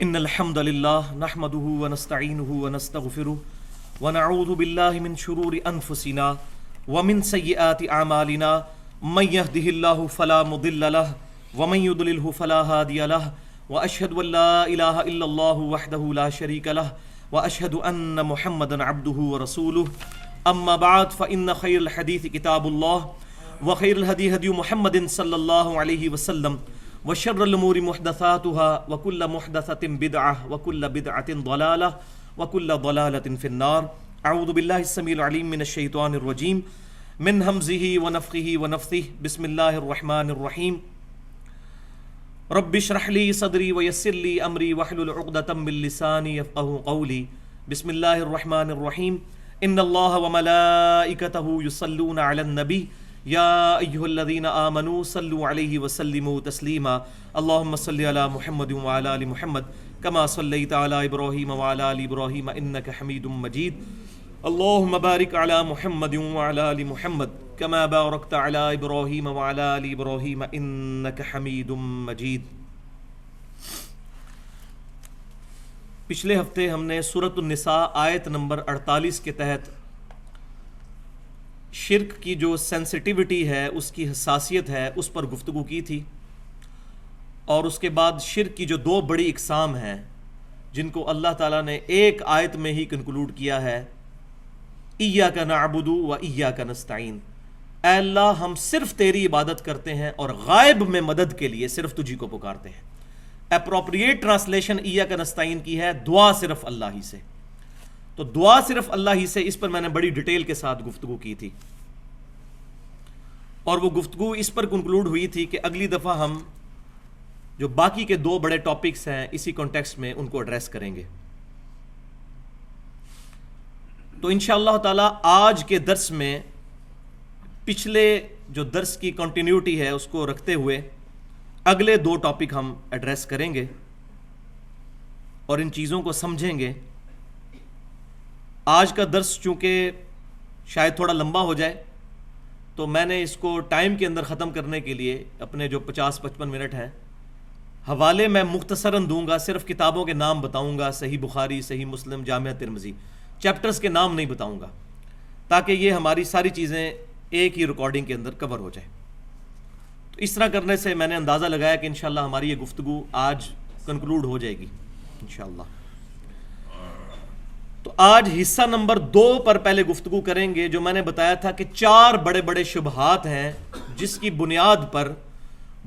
ان الحمد لله نحمده ونستعينه ونستغفره ونعوذ بالله من شرور انفسنا ومن سيئات اعمالنا من يهده الله فلا مضل له ومن يضلله فلا هادي له واشهد ان لا اله الا الله وحده لا شريك له واشهد ان محمدا عبده ورسوله اما بعد فان خير الحديث كتاب الله وخير الهدي هدي محمد صلى الله عليه وسلم وشر الامور محدثاتها وكل محدثة بدعة وكل بدعة ضلالة وكل ضلالة في النار. اعوذ بالله السميع العليم من الشيطان الرجيم من همزه ونفخه ونفثه. بسم الله الرحمن الرحيم. رب اشرح لي صدري ويسر لي امري واحلل عقدة من لساني يفقهوا قولي. بسم الله الرحمن الرحيم. ان الله وملائكته يصلون على النبي یا ایھا الذین آمنوا صلوا علیہ وسلموا تسلیما. اللہم صل علی محمد وعلی آل محمد کما صلیت علی ابراہیم وعلی آل ابراہیم انک حمید مجید. اللہم بارک علی محمد وعلی آل محمد کما بارکت علی ابراہیم وعلی آل ابراہیم انک حمید مجید. پچھلے ہفتے ہم نے سورۃ النساء آیت نمبر 48 کے تحت شرک کی جو سینسٹیوٹی ہے، اس کی حساسیت ہے، اس پر گفتگو کی تھی، اور اس کے بعد شرک کی جو دو بڑی اقسام ہیں جن کو اللہ تعالیٰ نے ایک آیت میں ہی کنکلوڈ کیا ہے، ایاک نعبد و ایاک نستعین. اے اللہ ہم صرف تیری عبادت کرتے ہیں اور غائب میں مدد کے لیے صرف تجھی کو پکارتے ہیں. اپروپریٹ ٹرانسلیشن ایاک نستعین کی ہے دعا صرف اللہ ہی سے. تو دعا صرف اللہ ہی سے، اس پر میں نے بڑی ڈیٹیل کے ساتھ گفتگو کی تھی، اور وہ گفتگو اس پر کنکلوڈ ہوئی تھی کہ اگلی دفعہ ہم جو باقی کے دو بڑے ٹاپکس ہیں اسی کانٹیکسٹ میں ان کو ایڈریس کریں گے. تو انشاءاللہ تعالی آج کے درس میں پچھلے جو درس کی کنٹینیوٹی ہے اس کو رکھتے ہوئے اگلے دو ٹاپک ہم ایڈریس کریں گے اور ان چیزوں کو سمجھیں گے. آج کا درس چونکہ شاید تھوڑا لمبا ہو جائے تو میں نے اس کو ٹائم کے اندر ختم کرنے کے لیے اپنے جو 50-55 منٹ ہیں حوالے میں مختصراً دوں گا. صرف کتابوں کے نام بتاؤں گا، صحیح بخاری، صحیح مسلم، جامعہ ترمذی. چیپٹرز کے نام نہیں بتاؤں گا تاکہ یہ ہماری ساری چیزیں ایک ہی ریکارڈنگ کے اندر کور ہو جائے. تو اس طرح کرنے سے میں نے اندازہ لگایا کہ انشاءاللہ ہماری یہ گفتگو آج کنکلوڈ ہو جائے گی انشاءاللہ. تو آج حصہ نمبر 2 پر پہلے گفتگو کریں گے. جو میں نے بتایا تھا کہ 4 بڑے بڑے شبہات ہیں جس کی بنیاد پر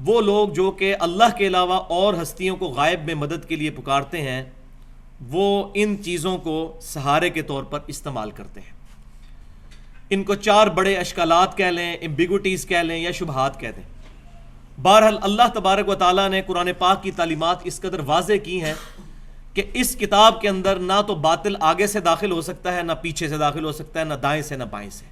وہ لوگ جو کہ اللہ کے علاوہ اور ہستیوں کو غائب میں مدد کے لیے پکارتے ہیں وہ ان چیزوں کو سہارے کے طور پر استعمال کرتے ہیں. ان کو 4 بڑے اشکالات کہہ لیں، ایمبیگوٹیز کہہ لیں یا شبہات کہہ دیں. بہرحال اللہ تبارک و تعالیٰ نے قرآن پاک کی تعلیمات اس قدر واضح کی ہیں کہ اس کتاب کے اندر نہ تو باطل آگے سے داخل ہو سکتا ہے، نہ پیچھے سے داخل ہو سکتا ہے، نہ دائیں سے نہ بائیں سے.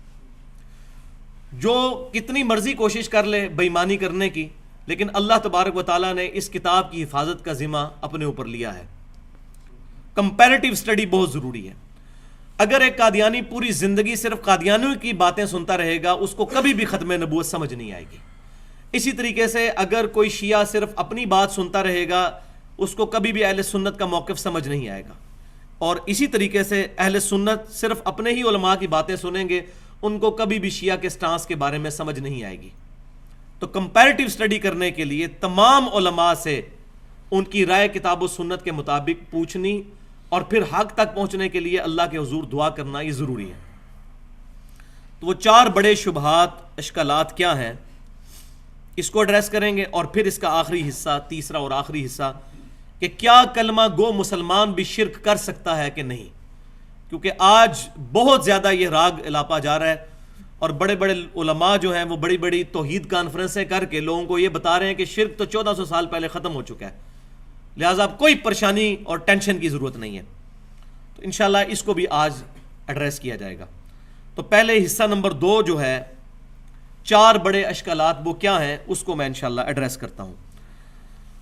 جو کتنی مرضی کوشش کر لے بے ایمانی کرنے کی، لیکن اللہ تبارک و تعالیٰ نے اس کتاب کی حفاظت کا ذمہ اپنے اوپر لیا ہے. کمپیریٹیو سٹڈی بہت ضروری ہے. اگر ایک قادیانی پوری زندگی صرف قادیانیوں کی باتیں سنتا رہے گا اس کو کبھی بھی ختم نبوت سمجھ نہیں آئے گی. اسی طریقے سے اگر کوئی شیعہ صرف اپنی بات سنتا رہے گا اس کو کبھی بھی اہل سنت کا موقف سمجھ نہیں آئے گا. اور اسی طریقے سے اہل سنت صرف اپنے ہی علماء کی باتیں سنیں گے، ان کو کبھی بھی شیعہ کے سٹانس کے بارے میں سمجھ نہیں آئے گی. تو کمپیریٹیو سٹڈی کرنے کے لیے تمام علماء سے ان کی رائے کتاب و سنت کے مطابق پوچھنی اور پھر حق تک پہنچنے کے لیے اللہ کے حضور دعا کرنا یہ ضروری ہے. تو وہ 4 بڑے شبہات، اشکالات کیا ہیں اس کو ایڈریس کریں گے، اور پھر اس کا آخری حصہ، تیسرا اور آخری حصہ کہ کیا کلمہ گو مسلمان بھی شرک کر سکتا ہے کہ نہیں. کیونکہ آج بہت زیادہ یہ راگ الاپا جا رہا ہے اور بڑے بڑے علماء جو ہیں وہ بڑی بڑی توحید کانفرنسیں کر کے لوگوں کو یہ بتا رہے ہیں کہ شرک تو 1400 سال پہلے ختم ہو چکا ہے، لہٰذا اب کوئی پریشانی اور ٹینشن کی ضرورت نہیں ہے. تو انشاءاللہ اس کو بھی آج ایڈریس کیا جائے گا. تو پہلے حصہ نمبر 2 جو ہے 4 بڑے اشکالات وہ کیا ہیں اس کو میں انشاءاللہ ایڈریس کرتا ہوں.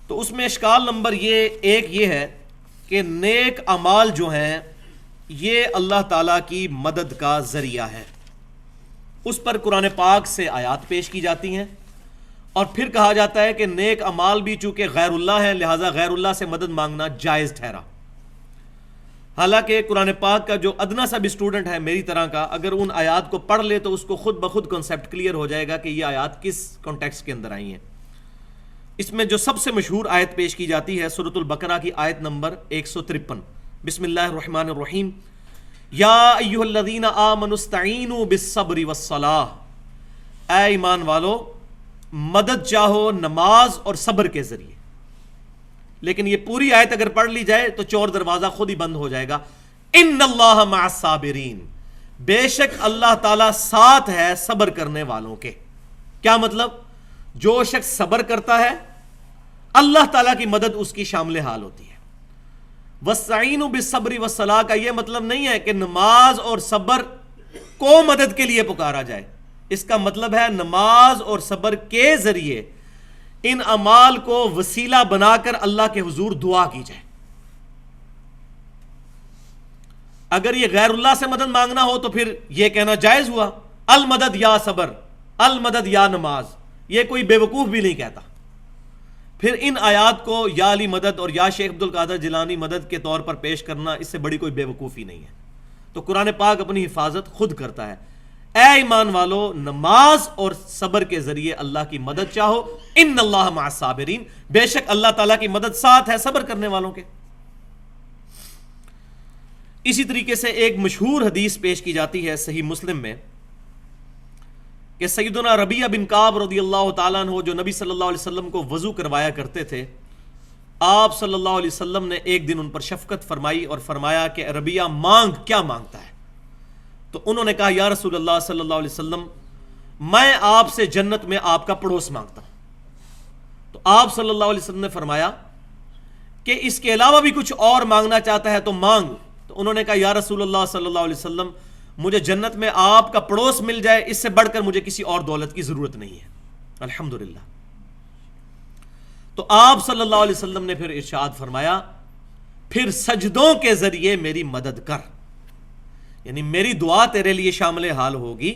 تو اس میں اشکال نمبر 1 یہ ہے کہ نیک اعمال جو ہیں یہ اللہ تعالیٰ کی مدد کا ذریعہ ہے. اس پر قرآن پاک سے آیات پیش کی جاتی ہیں اور پھر کہا جاتا ہے کہ نیک اعمال بھی چونکہ غیر اللہ ہیں لہٰذا غیر اللہ سے مدد مانگنا جائز ٹھہرا. حالانکہ قرآن پاک کا جو ادنا سا بھی اسٹوڈنٹ ہے میری طرح کا، اگر ان آیات کو پڑھ لے تو اس کو خود بخود کنسیپٹ کلیئر ہو جائے گا کہ یہ آیات کس کانٹیکسٹ کے اندر آئی ہیں. اس میں جو سب سے مشہور آیت پیش کی جاتی ہے سورۃ البقرہ کی آیت نمبر 153. بسم اللہ الرحمن الرحیم. یا ایھا الذین آمنوا استعینوا بالصبر والصلاۃ. اے ایمان والو مدد چاہو نماز اور صبر کے ذریعے. لیکن یہ پوری آیت اگر پڑھ لی جائے تو چور دروازہ خود ہی بند ہو جائے گا. ان اللہ مع الصابرین. بے شک اللہ تعالیٰ ساتھ ہے صبر کرنے والوں کے. کیا مطلب؟ جو شخص صبر کرتا ہے اللہ تعالیٰ کی مدد اس کی شامل حال ہوتی ہے. وَاسْتَعِینُوا بِالصَّبْرِ وَالصَّلَاةِ کا یہ مطلب نہیں ہے کہ نماز اور صبر کو مدد کے لیے پکارا جائے. اس کا مطلب ہے نماز اور صبر کے ذریعے ان اعمال کو وسیلہ بنا کر اللہ کے حضور دعا کی جائے. اگر یہ غیر اللہ سے مدد مانگنا ہو تو پھر یہ کہنا جائز ہوا المدد یا صبر، المدد یا نماز. یہ کوئی بے وقوف بھی نہیں کہتا. پھر ان آیات کو یا علی مدد اور یا شیخ عبد القادر جیلانی مدد کے طور پر پیش کرنا اس سے بڑی کوئی بے وقوفی نہیں ہے. تو قرآن پاک اپنی حفاظت خود کرتا ہے. اے ایمان والو نماز اور صبر کے ذریعے اللہ کی مدد چاہو. ان اللہ مع الصابرین. بے شک اللہ تعالیٰ کی مدد ساتھ ہے صبر کرنے والوں کے. اسی طریقے سے ایک مشہور حدیث پیش کی جاتی ہے صحیح مسلم میں کہ سیدنا ربیعہ بن کعب رضی اللہ تعالیٰ عنہ جو نبی صلی اللہ علیہ وسلم کو وضو کروایا کرتے تھے، آپ صلی اللہ علیہ وسلم نے ایک دن ان پر شفقت فرمائی اور فرمایا کہ ربیعہ مانگ، کیا مانگتا ہے؟ تو انہوں نے کہا یا رسول اللہ صلی اللہ علیہ وسلم میں آپ سے جنت میں آپ کا پڑوس مانگتا ہوں. تو آپ صلی اللہ علیہ وسلم نے فرمایا کہ اس کے علاوہ بھی کچھ اور مانگنا چاہتا ہے تو مانگ. تو انہوں نے کہا یا رسول اللہ صلی اللہ علیہ وسلم مجھے جنت میں آپ کا پڑوس مل جائے، اس سے بڑھ کر مجھے کسی اور دولت کی ضرورت نہیں ہے. الحمدللہ. تو آپ صلی اللہ علیہ وسلم نے پھر ارشاد فرمایا پھر سجدوں کے ذریعے میری مدد کر. یعنی میری دعا تیرے لیے شامل حال ہوگی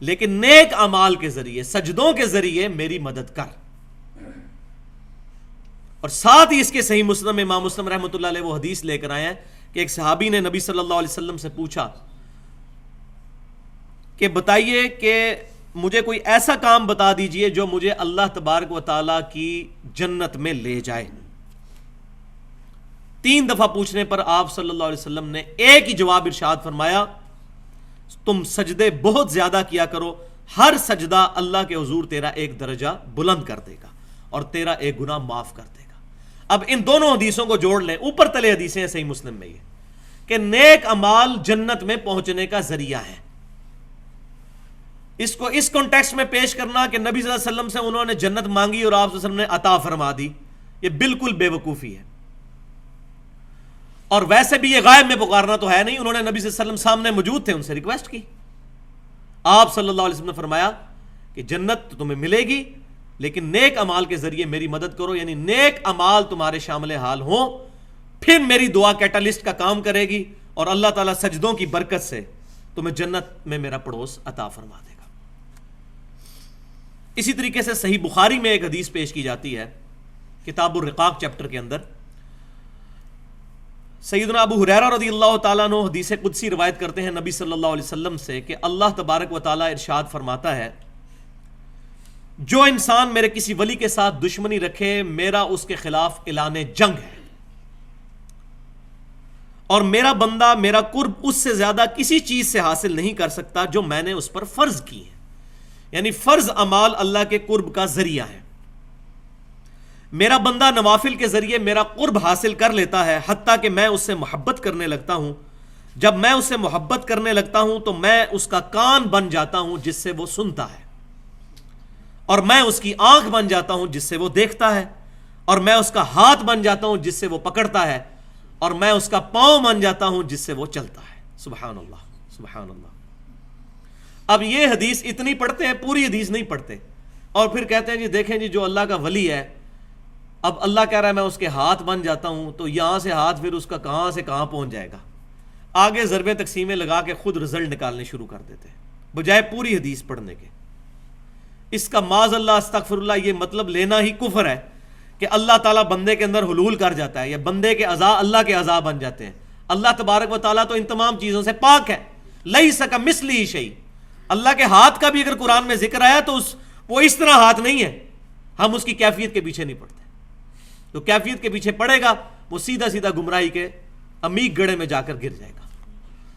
لیکن نیک اعمال کے ذریعے، سجدوں کے ذریعے میری مدد کر. اور ساتھ ہی اس کے صحیح مسلم امام مسلم رحمۃ اللہ علیہ وہ حدیث لے کر آئے ہیں کہ ایک صحابی نے نبی صلی اللہ علیہ وسلم سے پوچھا کہ بتائیے کہ مجھے کوئی ایسا کام بتا دیجئے جو مجھے اللہ تبارک و تعالیٰ کی جنت میں لے جائے. 3 دفعہ پوچھنے پر آپ صلی اللہ علیہ وسلم نے ایک ہی جواب ارشاد فرمایا تم سجدے بہت زیادہ کیا کرو، ہر سجدہ اللہ کے حضور تیرا ایک درجہ بلند کر دے گا اور تیرا ایک گناہ معاف کر دے گا. اب ان دونوں حدیثوں کو جوڑ لیں، اوپر تلے حدیثیں ہیں صحیح مسلم میں یہ کہ نیک اعمال جنت میں پہنچنے کا ذریعہ ہے. اس کو اس کانٹیکسٹ میں پیش کرنا کہ نبی صلی اللہ علیہ وسلم سے انہوں نے جنت مانگی اور آپ صلی اللہ علیہ وسلم نے عطا فرما دی، یہ بالکل بے وقوفی ہے. اور ویسے بھی یہ غائب میں پکارنا تو ہے نہیں. انہوں نے نبی صلی اللہ علیہ وسلم سامنے موجود تھے، ان سے ریکویسٹ کی. آپ صلی اللہ علیہ وسلم نے فرمایا کہ جنت تو تمہیں ملے گی لیکن نیک اعمال کے ذریعے میری مدد کرو. یعنی نیک اعمال تمہارے شامل حال ہوں پھر میری دعا کیٹالسٹ کا کام کرے گی اور اللہ تعالیٰ سجدوں کی برکت سے تمہیں جنت میں میرا پڑوس عطا فرما دے گا. اسی طریقے سے صحیح بخاری میں ایک حدیث پیش کی جاتی ہے کتاب الرقاق چیپٹر کے اندر. سیدنا ابو ہریرہ رضی اللہ تعالیٰ عنہ حدیث قدسی روایت کرتے ہیں نبی صلی اللہ علیہ وسلم سے کہ اللہ تبارک و تعالیٰ ارشاد فرماتا ہے جو انسان میرے کسی ولی کے ساتھ دشمنی رکھے میرا اس کے خلاف اعلان جنگ ہے اور میرا بندہ میرا قرب اس سے زیادہ کسی چیز سے حاصل نہیں کر سکتا جو میں نے اس پر فرض کی ہے. یعنی فرض اعمال اللہ کے قرب کا ذریعہ ہے. میرا بندہ نوافل کے ذریعے میرا قرب حاصل کر لیتا ہے حتیٰ کہ میں اس سے محبت کرنے لگتا ہوں. جب میں اس سے محبت کرنے لگتا ہوں تو میں اس کا کان بن جاتا ہوں جس سے وہ سنتا ہے اور میں اس کی آنکھ بن جاتا ہوں جس سے وہ دیکھتا ہے اور میں اس کا ہاتھ بن جاتا ہوں جس سے وہ پکڑتا ہے اور میں اس کا پاؤں بن جاتا ہوں جس سے وہ چلتا ہے. سبحان اللہ سبحان اللہ. اب یہ حدیث اتنی پڑھتے ہیں، پوری حدیث نہیں پڑھتے اور پھر کہتے ہیں جی دیکھیں جی جو اللہ کا ولی ہے اب اللہ کہہ رہا ہے میں اس کے ہاتھ بن جاتا ہوں تو یہاں سے ہاتھ پھر اس کا کہاں سے کہاں پہنچ جائے گا. آگے ضربیں تقسیمیں لگا کے خود رزلٹ نکالنے شروع کر دیتے ہیں بجائے پوری حدیث پڑھنے کے. اس کا معاذ اللہ استغفر اللہ یہ مطلب لینا ہی کفر ہے کہ اللہ تعالیٰ بندے کے اندر حلول کر جاتا ہے یا بندے کے اعضاء اللہ کے اعضاء بن جاتے ہیں. اللہ تبارک و تعالیٰ تو ان تمام چیزوں سے پاک ہے. لیس کمثلہ شیء. اللہ کے ہاتھ کا بھی اگر قرآن میں ذکر آیا تو وہ اس طرح ہاتھ نہیں ہے. ہم اس کی کیفیت کے پیچھے نہیں پڑتے. تو کیفیت کے پیچھے پڑے گا وہ سیدھا سیدھا گمراہی کے عمیق گڑھے میں جا کر گر جائے گا.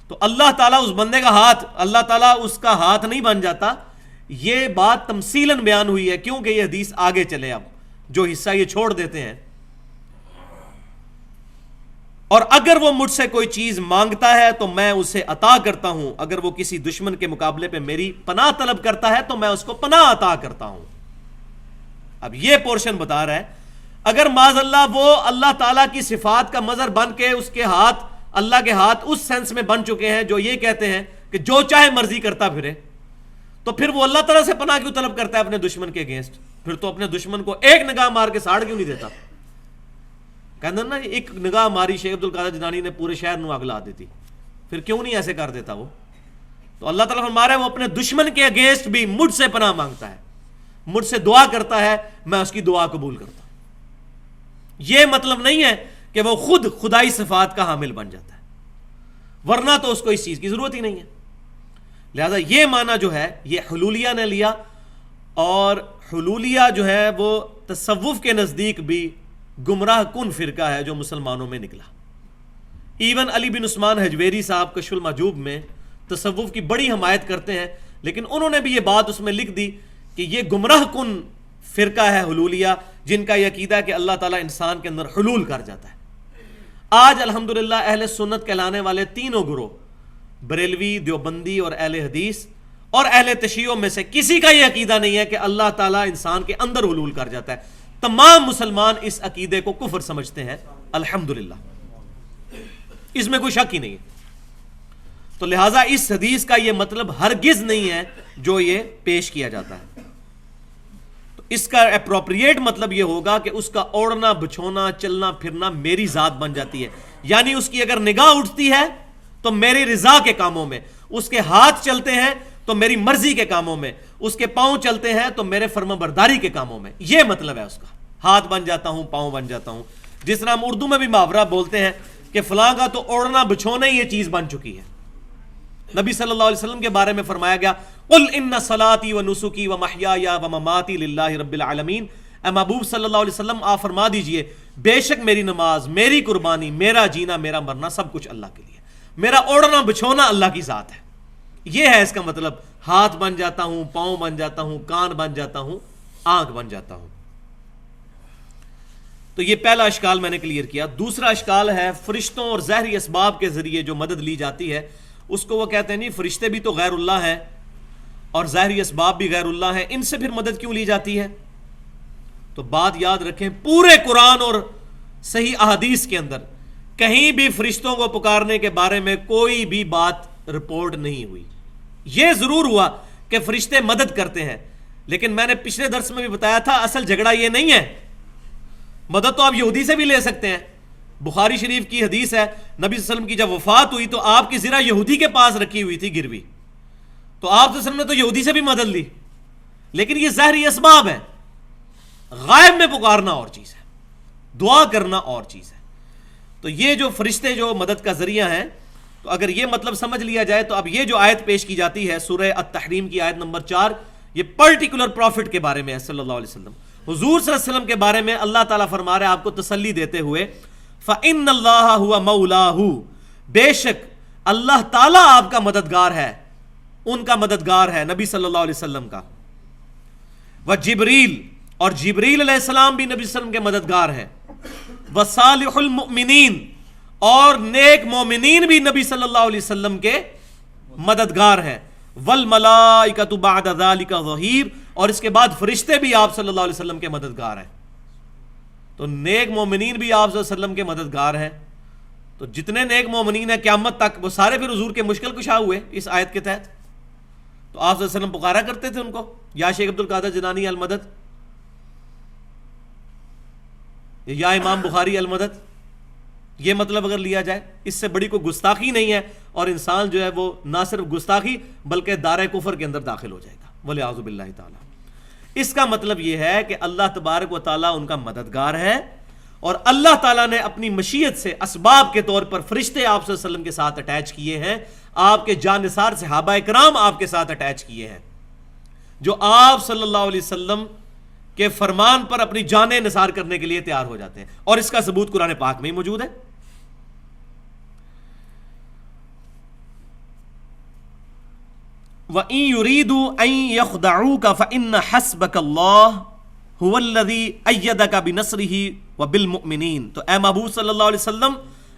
تو اللہ تعالیٰ اس بندے کا ہاتھ، اللہ تعالیٰ اس کا ہاتھ نہیں بن جاتا. یہ بات تمثیلاً بیان ہوئی ہے کیونکہ یہ حدیث آگے چلے. اب جو حصہ یہ چھوڑ دیتے ہیں، اور اگر وہ مجھ سے کوئی چیز مانگتا ہے تو میں اسے عطا کرتا ہوں. اگر وہ کسی دشمن کے مقابلے پہ میری پناہ طلب کرتا ہے تو میں اس کو پناہ عطا کرتا ہوں. اب یہ پورشن بتا رہا ہے اگر معاذ اللہ وہ اللہ تعالیٰ کی صفات کا مظہر بن کے اس کے ہاتھ، اللہ کے ہاتھ اس سینس میں بن چکے ہیں جو یہ کہتے ہیں کہ جو چاہے مرضی کرتا پھرے، تو پھر وہ اللہ تعالیٰ سے پناہ کیوں طلب کرتا ہے اپنے دشمن کے اگینسٹ؟ پھر تو اپنے دشمن کو ایک نگاہ مار کے ساڑ کیوں نہیں دیتا؟ کہتے ہیں نا ایک نگاہ ماری شیخ عبد القادر جیلانی نے پورے شہر نو اگلا دیتی. پھر کیوں نہیں ایسے کر دیتا وہ؟ تو اللہ تعالیٰ فرما رہا ہے وہ اپنے دشمن کے اگینسٹ بھی مجھ سے پناہ مانگتا ہے، مجھ سے دعا کرتا ہے، میں اس کی دعا قبول کرتا ہوں. یہ مطلب نہیں ہے کہ وہ خود خدائی صفات کا حامل بن جاتا ہے، ورنہ تو اس کو اس چیز کی ضرورت ہی نہیں ہے. لہذا یہ معنی جو ہے یہ حلولیہ نے لیا، اور حلولیہ جو ہے وہ تصوف کے نزدیک بھی گمراہ کن فرقہ ہے جو مسلمانوں میں نکلا. ایون علی بن عثمان حجویری صاحب کشف المحجوب میں تصوف کی بڑی حمایت کرتے ہیں، لیکن انہوں نے بھی یہ بات اس میں لکھ دی کہ یہ گمراہ کن فرقہ ہے حلولیہ، جن کا یہ عقیدہ ہے کہ اللہ تعالیٰ انسان کے اندر حلول کر جاتا ہے. آج الحمدللہ اہل سنت کہلانے والے تینوں گروہ، بریلوی، دیوبندی اور اہل حدیث اور اہل تشیع میں سے کسی کا یہ عقیدہ نہیں ہے کہ اللہ تعالیٰ انسان کے اندر حلول کر جاتا ہے. تمام مسلمان اس عقیدے کو کفر سمجھتے ہیں الحمدللہ، اس میں کوئی شک ہی نہیں ہے. تو لہٰذا اس حدیث کا یہ مطلب ہرگز نہیں ہے جو یہ پیش کیا جاتا ہے. تو اس کا اپروپریٹ مطلب یہ ہوگا کہ اس کا اوڑھنا بچھونا چلنا پھرنا میری ذات بن جاتی ہے. یعنی اس کی اگر نگاہ اٹھتی ہے تو میری رضا کے کاموں میں، اس کے ہاتھ چلتے ہیں تو میری مرضی کے کاموں میں، اس کے پاؤں چلتے ہیں تو میرے فرما برداری کے کاموں میں. یہ مطلب ہے اس کا. ہاتھ بن جاتا ہوں، پاؤں بن جاتا ہوں. جس طرح ہم اردو میں بھی محاورہ بولتے ہیں کہ فلاں کا تو اوڑھنا بچھونا ہی یہ چیز بن چکی ہے. نبی صلی اللہ علیہ وسلم کے بارے میں فرمایا گیا قل ان صلاتي ونسكي ومحياي ومماتي لله رب العالمین. اے محبوب صلی اللہ علیہ وسلم آپ فرما دیجئے بے شک میری نماز، میری قربانی، میرا جینا، میرا مرنا سب کچھ اللہ کے لیے. میرا اوڑھنا بچھونا اللہ کی ذات ہے. یہ ہے اس کا مطلب. ہاتھ بن جاتا ہوں، پاؤں بن جاتا ہوں، کان بن جاتا ہوں، آنکھ بن جاتا ہوں. تو یہ پہلا اشکال میں نے کلیئر کیا. دوسرا اشکال ہے فرشتوں اور ظاہری اسباب کے ذریعے جو مدد لی جاتی ہے، اس کو وہ کہتے ہیں نہیں فرشتے بھی تو غیر اللہ ہیں اور ظاہری اسباب بھی غیر اللہ ہیں، ان سے پھر مدد کیوں لی جاتی ہے؟ تو بات یاد رکھیں، پورے قرآن اور صحیح احادیث کے اندر کہیں بھی فرشتوں کو پکارنے کے بارے میں کوئی بھی بات رپورٹ نہیں ہوئی. یہ ضرور ہوا کہ فرشتے مدد کرتے ہیں، لیکن میں نے پچھلے درس میں بھی بتایا تھا اصل جھگڑا یہ نہیں ہے. مدد تو آپ یہودی سے بھی لے سکتے ہیں. بخاری شریف کی حدیث ہے نبی صلی اللہ علیہ وسلم کی جب وفات ہوئی تو آپ کی زرہ یہودی کے پاس رکھی ہوئی تھی گروی، تو آپ صلی اللہ علیہ وسلم نے تو یہودی سے بھی مدد لی. لیکن یہ ظاہری اسباب ہے. غائب میں پکارنا اور چیز ہے، دعا کرنا اور چیز ہے. تو یہ جو فرشتے جو مدد کا ذریعہ ہیں، تو اگر یہ مطلب سمجھ لیا جائے تو اب یہ جو آیت پیش کی جاتی ہے سورہ التحریم کی آیت نمبر 4، یہ پرٹیکولر پروفٹ کے بارے میں ہے صلی اللہ علیہ وسلم. حضور صلی اللہ علیہ وسلم کے بارے میں اللہ تعالیٰ فرما رہے ہیں آپ کو تسلی دیتے ہوئے فَإِنَّ اللَّهَ هُوَ مَوْلَاهُ، بے شک اللہ تعالیٰ آپ کا مددگار ہے، ان کا مددگار ہے نبی صلی اللہ علیہ وسلم کا. وَجِبْرِيل، اور جبریل علیہ السلام بھی نبی صلی اللہ علیہ وسلم کے مددگار ہیں. وَصَالِحُ الْمُؤْمِنِينَ، اور نیک مومنین بھی نبی صلی اللہ علیہ وسلم کے مددگار ہیں. وَالْمَلَائِكَةُ بَعْدَ ذَلِكَ ظَهِيرٌ، اور اس کے بعد فرشتے بھی آپ صلی اللہ علیہ وسلم کے مددگار ہیں. تو نیک مومنین بھی آپ صلی اللہ علیہ وسلم کے مددگار ہیں. تو جتنے نیک مومنین ہیں قیامت تک وہ سارے پھر حضور کے مشکل کشا ہوئے اس آیت کے تحت. تو آپ صلی اللہ علیہ وسلم پکارا کرتے تھے ان کو، یا شیخ عبد القادر جیلانی المدد، یا امام بخاری المدد. یہ مطلب اگر لیا جائے اس سے بڑی کوئی گستاخی نہیں ہے، اور انسان جو ہے وہ نہ صرف گستاخی بلکہ دار کفر کے اندر داخل ہو جائے گا، والعیاذ باللہ تعالی. اس کا مطلب یہ ہے کہ اللہ تبارک و تعالیٰ ان کا مددگار ہے، اور اللہ تعالیٰ نے اپنی مشیت سے اسباب کے طور پر فرشتے آپ صلی اللہ علیہ وسلم کے ساتھ اٹیچ کیے ہیں، آپ کے جانثار صحابہ کرام آپ کے ساتھ اٹیچ کیے ہیں، جو آپ صلی اللہ علیہ وسلم کے فرمان پر اپنی جانیں نثار کرنے کے لیے تیار ہو جاتے ہیں، اور اس کا ثبوت قرآن پاک میں ہی موجود ہے۔ وَإِن يُرِيدُوا أَن يَخْدَعُوكَ فَإِنَّ حَسْبَكَ اللَّهُ هُوَ الَّذِي أَيَّدَكَ بِنَصْرِهِ وَبِالْمُؤْمِنِينَ۔ تو اے محبوب صلی اللہ علیہ وسلم،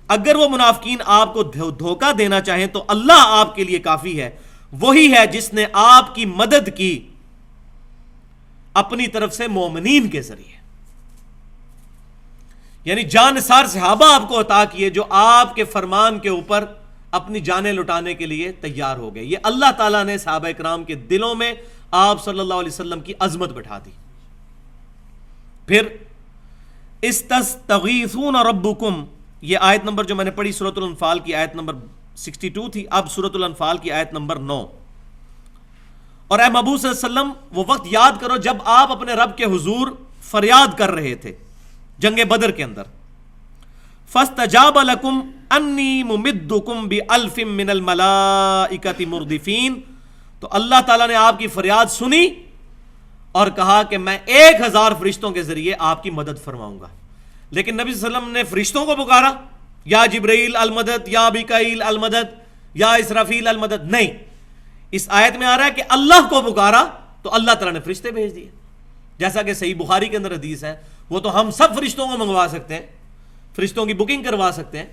اگر وہ منافقین آپ کو دھوکہ دینا چاہیں تو اللہ آپ کے لیے کافی ہے، وہی ہے جس نے آپ کی مدد کی اپنی طرف سے مومنین کے ذریعے، یعنی جانثار صحابہ آپ کو عطا کیے جو آپ کے فرمان کے اوپر اپنی جانیں لٹانے کے لیے تیار ہو گئے۔ یہ اللہ تعالیٰ نے صحابہ کرام کے دلوں میں آپ صلی اللہ علیہ وسلم کی عظمت بٹھا دی۔ پھر استستغیثون ربکم، یہ آیت نمبر جو میں نے پڑھی سورۃ الانفال کی آیت نمبر 62 تھی، اب سورۃ الانفال کی آیت نمبر 9۔ اور اے محبوب صلی اللہ علیہ وسلم، وہ وقت یاد کرو جب آپ اپنے رب کے حضور فریاد کر رہے تھے جنگ بدر کے اندر، فَاسْتَجَابَ لَكُمْ أَنِّي مُمِدُّكُمْ بِأَلْفٍ مِّنَ الْمَلَائِكَةِ مُرْدِفِينَ، تو اللہ تعالیٰ نے آپ کی فریاد سنی اور کہا کہ میں 1000 فرشتوں کے ذریعے آپ کی مدد فرماؤں گا۔ لیکن نبی صلی اللہ علیہ وسلم نے فرشتوں کو پکارا، یا جبرائیل المدد، یا میکائیل المدد، یا اسرافیل المدد، نہیں، اس آیت میں آ رہا ہے کہ اللہ کو پکارا تو اللہ تعالیٰ نے فرشتے بھیج دیے، جیسا کہ صحیح بخاری کے اندر حدیث ہے، وہ تو ہم سب فرشتوں کو منگوا سکتے ہیں، فرشتوں کی بکنگ کروا سکتے ہیں۔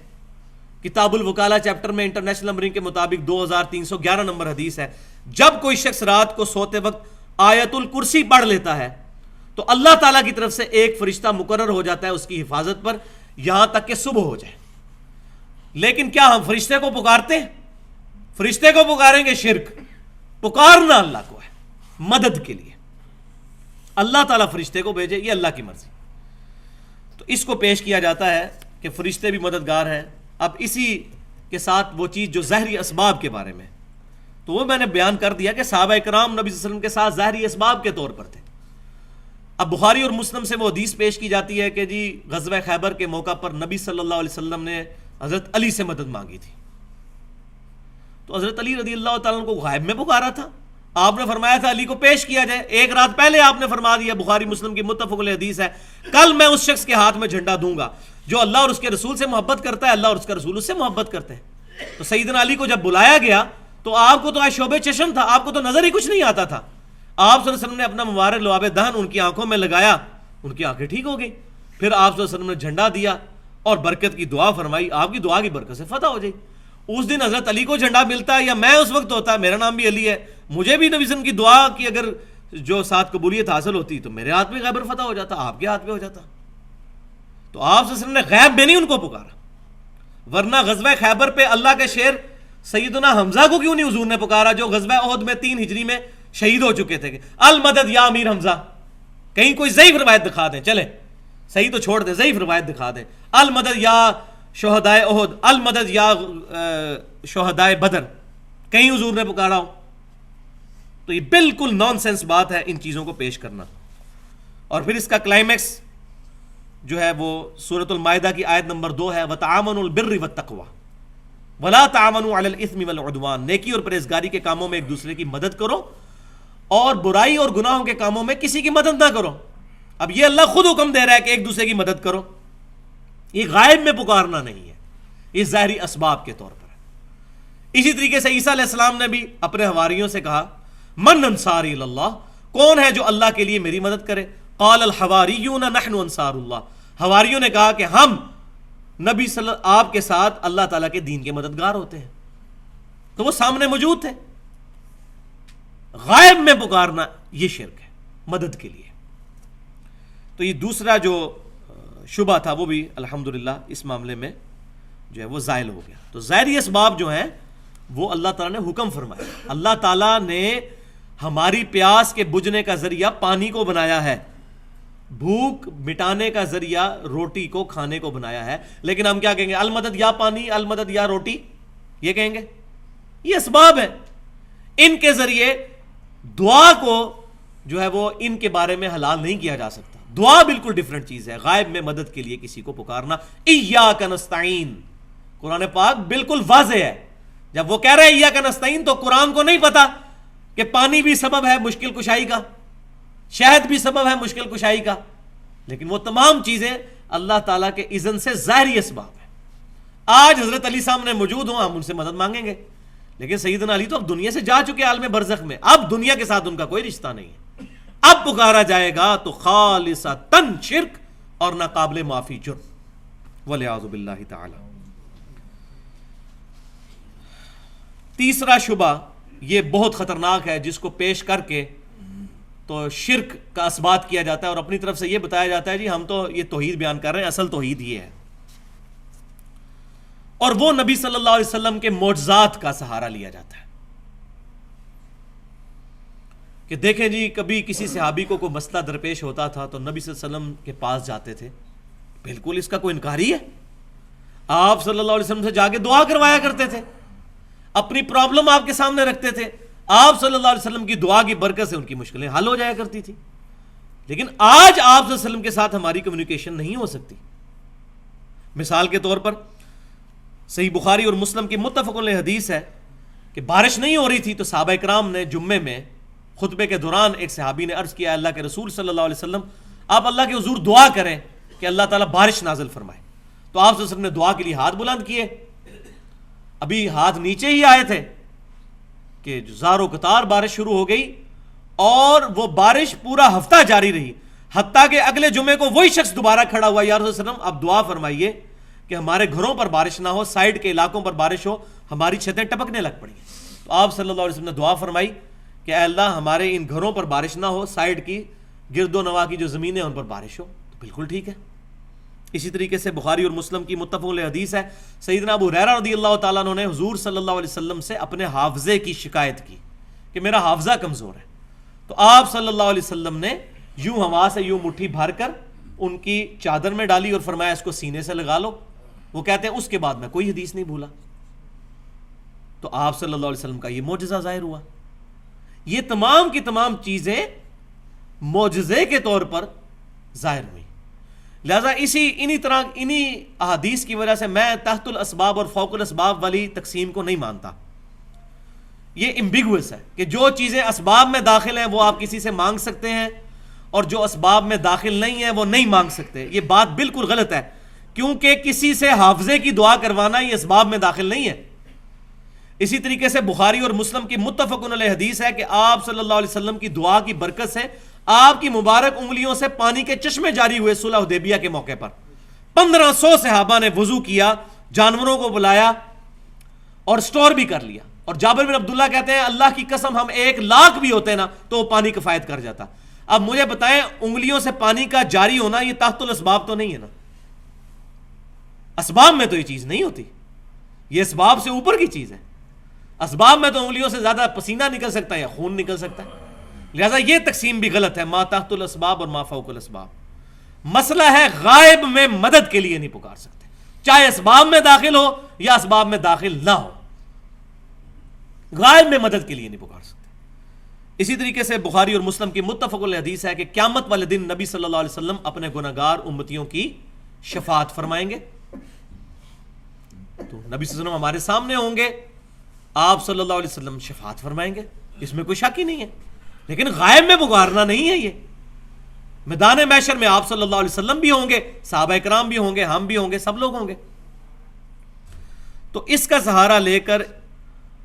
کتاب الوکالہ چیپٹر میں انٹرنیشنل نمبرنگ کے مطابق 2311 نمبر حدیث ہے، جب کوئی شخص رات کو سوتے وقت آیت الکرسی پڑھ لیتا ہے تو اللہ تعالیٰ کی طرف سے ایک فرشتہ مقرر ہو جاتا ہے اس کی حفاظت پر یہاں تک کہ صبح ہو جائے۔ لیکن کیا ہم فرشتے کو پکارتے ہیں؟ فرشتے کو پکاریں گے شرک، پکارنا اللہ کو ہے مدد کے لیے، اللہ تعالیٰ فرشتے کو بھیجے، یہ اللہ کی مرضی۔ تو اس کو پیش کیا جاتا ہے کہ فرشتے بھی مددگار ہیں۔ اب اسی کے ساتھ وہ چیز جو ظاہری اسباب کے بارے میں، تو وہ میں نے بیان کر دیا کہ صحابہ کرام نبی صلی اللہ علیہ وسلم کے ساتھ ظاہری اسباب کے طور پر تھے۔ اب بخاری اور مسلم سے وہ حدیث پیش کی جاتی ہے کہ جی غزوہ خیبر کے موقع پر نبی صلی اللہ علیہ وسلم نے حضرت علی سے مدد مانگی تھی، تو حضرت علی رضی اللہ تعالیٰ عنہ کو غائب میں پکارا تھا، آپ نے فرمایا تھا علی کو پیش کیا جائے، ایک رات پہلے آپ نے فرما دیا، بخاری مسلم کی متفق علیہ حدیث ہے، کل میں اس شخص کے ہاتھ میں جھنڈا دوں گا جو اللہ اور اس کے رسول سے محبت کرتا ہے، اللہ اور اس کا رسول اس سے محبت کرتے ہیں۔ تو سیدنا علی کو جب بلایا گیا تو آپ کو تو شعبے چشم تھا، آپ کو تو نظر ہی کچھ نہیں آتا تھا، آپ صلی اللہ علیہ وسلم نے اپنا مبارک لعاب دہن ان کی آنکھوں میں لگایا، ان کی آنکھیں ٹھیک ہو گئی، پھر آپ صلی اللہ علیہ وسلم نے جھنڈا دیا اور برکت کی دعا فرمائی، آپ کی دعا کی برکت سے فتح ہو جائے۔ اس دن حضرت علی کو جھنڈا ملتا ہے یا میں اس وقت ہوتا، میرا نام بھی علی ہے، مجھے بھی نبی صلی اللہ علیہ وسلم کی دعا کی اگر جو ساتھ قبولیت حاصل ہوتی تو میرے ہاتھ میں خیبر فتح ہو جاتا، آپ کے ہاتھ میں ہو جاتا۔ تو آپ صلی اللہ علیہ وسلم نے غیب میں نہیں ان کو پکارا، ورنہ غزوہ خیبر پہ اللہ کے شیر سیدنا حمزہ کو کیوں نہیں حضور نے پکارا جو غزوہ احد میں 3 ہجری میں شہید ہو چکے تھے؟ المدد یا امیر حمزہ، کہیں کوئی ضعیف روایت دکھا دیں، چلیں صحیح تو چھوڑ دیں، ضعیف روایت دکھا دیں، المدد یا شہدائے احد، المدد یا شہدائے بدر، کہیں حضور نے پکارا ہو؟ تو یہ بالکل نان سینس بات ہے ان چیزوں کو پیش کرنا۔ اور پھر اس کا کلائمیکس جو ہے وہ سورۃ المائدہ کی آیت نمبر 2 ہے، وَتَعَامَنُوا الْبِرِّ وَالتَّقْوَىٰ وَلَا تَعَامَنُوا عَلَى الْإِثْمِ وَالْعُدْوَانِ، نیکی اور پرہیزگاری کے کاموں میں ایک دوسرے کی مدد کرو اور برائی اور گناہوں کے کاموں میں کسی کی مدد نہ کرو۔ اب یہ اللہ خود حکم دے رہا ہے کہ ایک دوسرے کی مدد کرو، یہ غائب میں پکارنا نہیں ہے، یہ ظاہری اسباب کے طور پر ہے۔ اسی طریقے سے عیسیٰ علیہ السلام نے بھی اپنے حواریوں سے کہا من انصاری اللہ، کون ہے جو اللہ کے لیے میری مدد کرے؟ قال الحواریون نحن انصار اللہ، حواریوں نے کہا کہ ہم نبی صلی اللہ آپ کے ساتھ اللہ تعالیٰ کے دین کے مددگار ہوتے ہیں، تو وہ سامنے موجود تھے۔ غائب میں پکارنا یہ شرک ہے مدد کے لیے۔ تو یہ دوسرا جو شبہ تھا وہ بھی الحمدللہ اس معاملے میں جو ہے وہ زائل ہو گیا۔ تو ظاہری اسباب جو ہیں وہ اللہ تعالیٰ نے حکم فرمایا، اللہ تعالیٰ نے ہماری پیاس کے بجھنے کا ذریعہ پانی کو بنایا ہے، بھوک مٹانے کا ذریعہ روٹی کو کھانے کو بنایا ہے، لیکن ہم کیا کہیں گے؟ المدد یا پانی، المدد یا روٹی، یہ کہیں گے؟ یہ اسباب ہیں، ان کے ذریعے دعا کو جو ہے وہ ان کے بارے میں حلال نہیں کیا جا سکتا. دعا بالکل ڈیفرنٹ چیز ہے. غائب میں مدد کے لیے کسی کو پکارنا. ایاک نستعین، قرآن پاک بالکل واضح ہے. جب وہ کہہ رہے ہیں ایاک نستعین تو قرآن کو نہیں پتا کہ پانی بھی سبب ہے مشکل کشائی کا، شہد بھی سبب ہے مشکل کشائی کا، لیکن وہ تمام چیزیں اللہ تعالیٰ کے اذن سے ظاہری اسباب ہیں. آج حضرت علی سامنے موجود ہوں، ہم ان سے مدد مانگیں گے، لیکن سیدنا علی تو اب دنیا سے جا چکے عالم برزخ میں، اب دنیا کے ساتھ ان کا کوئی رشتہ نہیں ہے. اب پکارا جائے گا تو خالصتاً شرک اور ناقابل معافی جرم، والعیاذ باللہ تعالی. تیسرا شبہ یہ بہت خطرناک ہے، جس کو پیش کر کے تو شرک کا اثبات کیا جاتا ہے اور اپنی طرف سے یہ بتایا جاتا ہے جی ہم تو یہ توحید بیان کر رہے ہیں، اصل توحید یہ ہے. اور وہ نبی صلی اللہ علیہ وسلم کے معجزات کا سہارا لیا جاتا ہے کہ دیکھیں جی کبھی کسی صحابی کو کوئی مسئلہ درپیش ہوتا تھا تو نبی صلی اللہ علیہ وسلم کے پاس جاتے تھے. بالکل اس کا کوئی انکار ہی ہے. آپ صلی اللہ علیہ وسلم سے جا کے دعا کروایا کرتے تھے، اپنی پرابلم آپ کے سامنے رکھتے تھے، آپ صلی اللہ علیہ وسلم کی دعا کی برکت سے ان کی مشکلیں حل ہو جایا کرتی تھی. لیکن آج آپ صلی اللہ علیہ وسلم کے ساتھ ہماری کمیونیکیشن نہیں ہو سکتی. مثال کے طور پر صحیح بخاری اور مسلم کی متفق علیہ حدیث ہے کہ بارش نہیں ہو رہی تھی تو صحابہ کرام نے جمعے میں خطبے کے دوران ایک صحابی نے عرض کیا اللہ کے رسول صلی اللہ علیہ وسلم آپ اللہ کے حضور دعا کریں کہ اللہ تعالیٰ بارش نازل فرمائے. تو آپ صلی اللہ علیہ وسلم نے دعا کے لیے ہاتھ بلند کیے، ابھی ہاتھ نیچے ہی آئے تھے کہ زارو قطار بارش شروع ہو گئی اور وہ بارش پورا ہفتہ جاری رہی، حتیٰ کہ اگلے جمعے کو وہی شخص دوبارہ کھڑا ہوا، یا رسول اللہ علیہ وسلم آپ دعا فرمائیے کہ ہمارے گھروں پر بارش نہ ہو، سائڈ کے علاقوں پر بارش ہو، ہماری چھتیں ٹپکنے لگ پڑی. تو آپ صلی اللہ علیہ وسلم نے دعا فرمائی کہ اے اللہ ہمارے ان گھروں پر بارش نہ ہو، سائڈ کی گرد و نواح کی جو زمینیں ان پر بارش ہو. تو بالکل ٹھیک ہے. اسی طریقے سے بخاری اور مسلم کی متفق علیہ حدیث ہے، سیدنا ابو ہریرہ رضی اللہ تعالیٰ عنہ نے حضور صلی اللہ علیہ وسلم سے اپنے حافظے کی شکایت کی کہ میرا حافظہ کمزور ہے. تو آپ صلی اللہ علیہ وسلم نے یوں ہوا سے یوں مٹھی بھر کر ان کی چادر میں ڈالی اور فرمایا اس کو سینے سے لگا لو. وہ کہتے ہیں اس کے بعد میں کوئی حدیث نہیں بھولا. تو آپ صلی اللہ علیہ وسلم کا یہ معجزہ ظاہر ہوا. یہ تمام کی تمام چیزیں معجزے کے طور پر ظاہر ہوئی. لہذا انہی احادیث کی وجہ سے میں تحت الاسباب اور فوق الاسباب والی تقسیم کو نہیں مانتا. یہ امبیگوس ہے کہ جو چیزیں اسباب میں داخل ہیں وہ آپ کسی سے مانگ سکتے ہیں اور جو اسباب میں داخل نہیں ہیں وہ نہیں مانگ سکتے. یہ بات بالکل غلط ہے، کیونکہ کسی سے حافظے کی دعا کروانا یہ اسباب میں داخل نہیں ہے. اسی طریقے سے بخاری اور مسلم کی متفق علیہ حدیث ہے کہ آپ صلی اللہ علیہ وسلم کی دعا کی برکت سے آپ کی مبارک انگلیوں سے پانی کے چشمے جاری ہوئے. صلح حدیبیہ کے موقع پر 1500 صحابہ نے وضو کیا، جانوروں کو بلایا اور سٹور بھی کر لیا. اور جابر بن عبداللہ کہتے ہیں اللہ کی قسم ہم 1,00,000 بھی ہوتے نا تو وہ پانی کفایت کر جاتا. اب مجھے بتائیں انگلیوں سے پانی کا جاری ہونا یہ تحت الاسباب تو نہیں ہے نا؟ اسباب میں تو یہ چیز نہیں ہوتی، یہ اسباب سے اوپر کی چیز ہے. اسباب میں تو انگلیوں سے زیادہ پسینہ نکل سکتا ہے یا خون نکل سکتا ہے. لہذا یہ تقسیم بھی غلط ہے، ما تحت الاسباب اور ما فوق الاسباب. مسئلہ ہے غائب میں مدد کے لیے نہیں پکار سکتے، چاہے اسباب میں داخل ہو یا اسباب میں داخل نہ ہو، غائب میں مدد کے لیے نہیں پکار سکتے. اسی طریقے سے بخاری اور مسلم کی متفق علیہ حدیث ہے کہ قیامت والے دن نبی صلی اللہ علیہ وسلم اپنے گناہگار امتیوں کی شفاعت فرمائیں گے. تو نبی صلی اللہ علیہ وسلم ہمارے سامنے ہوں گے، آپ صلی اللہ علیہ وسلم شفاعت فرمائیں گے، اس میں کوئی شک ہی نہیں ہے. لیکن غائب میں پکارنا نہیں ہے. یہ میدان محشر میں آپ صلی اللہ علیہ وسلم بھی ہوں گے، صحابہ کرام بھی ہوں گے، ہم بھی ہوں گے، سب لوگ ہوں گے. تو اس کا سہارا لے کر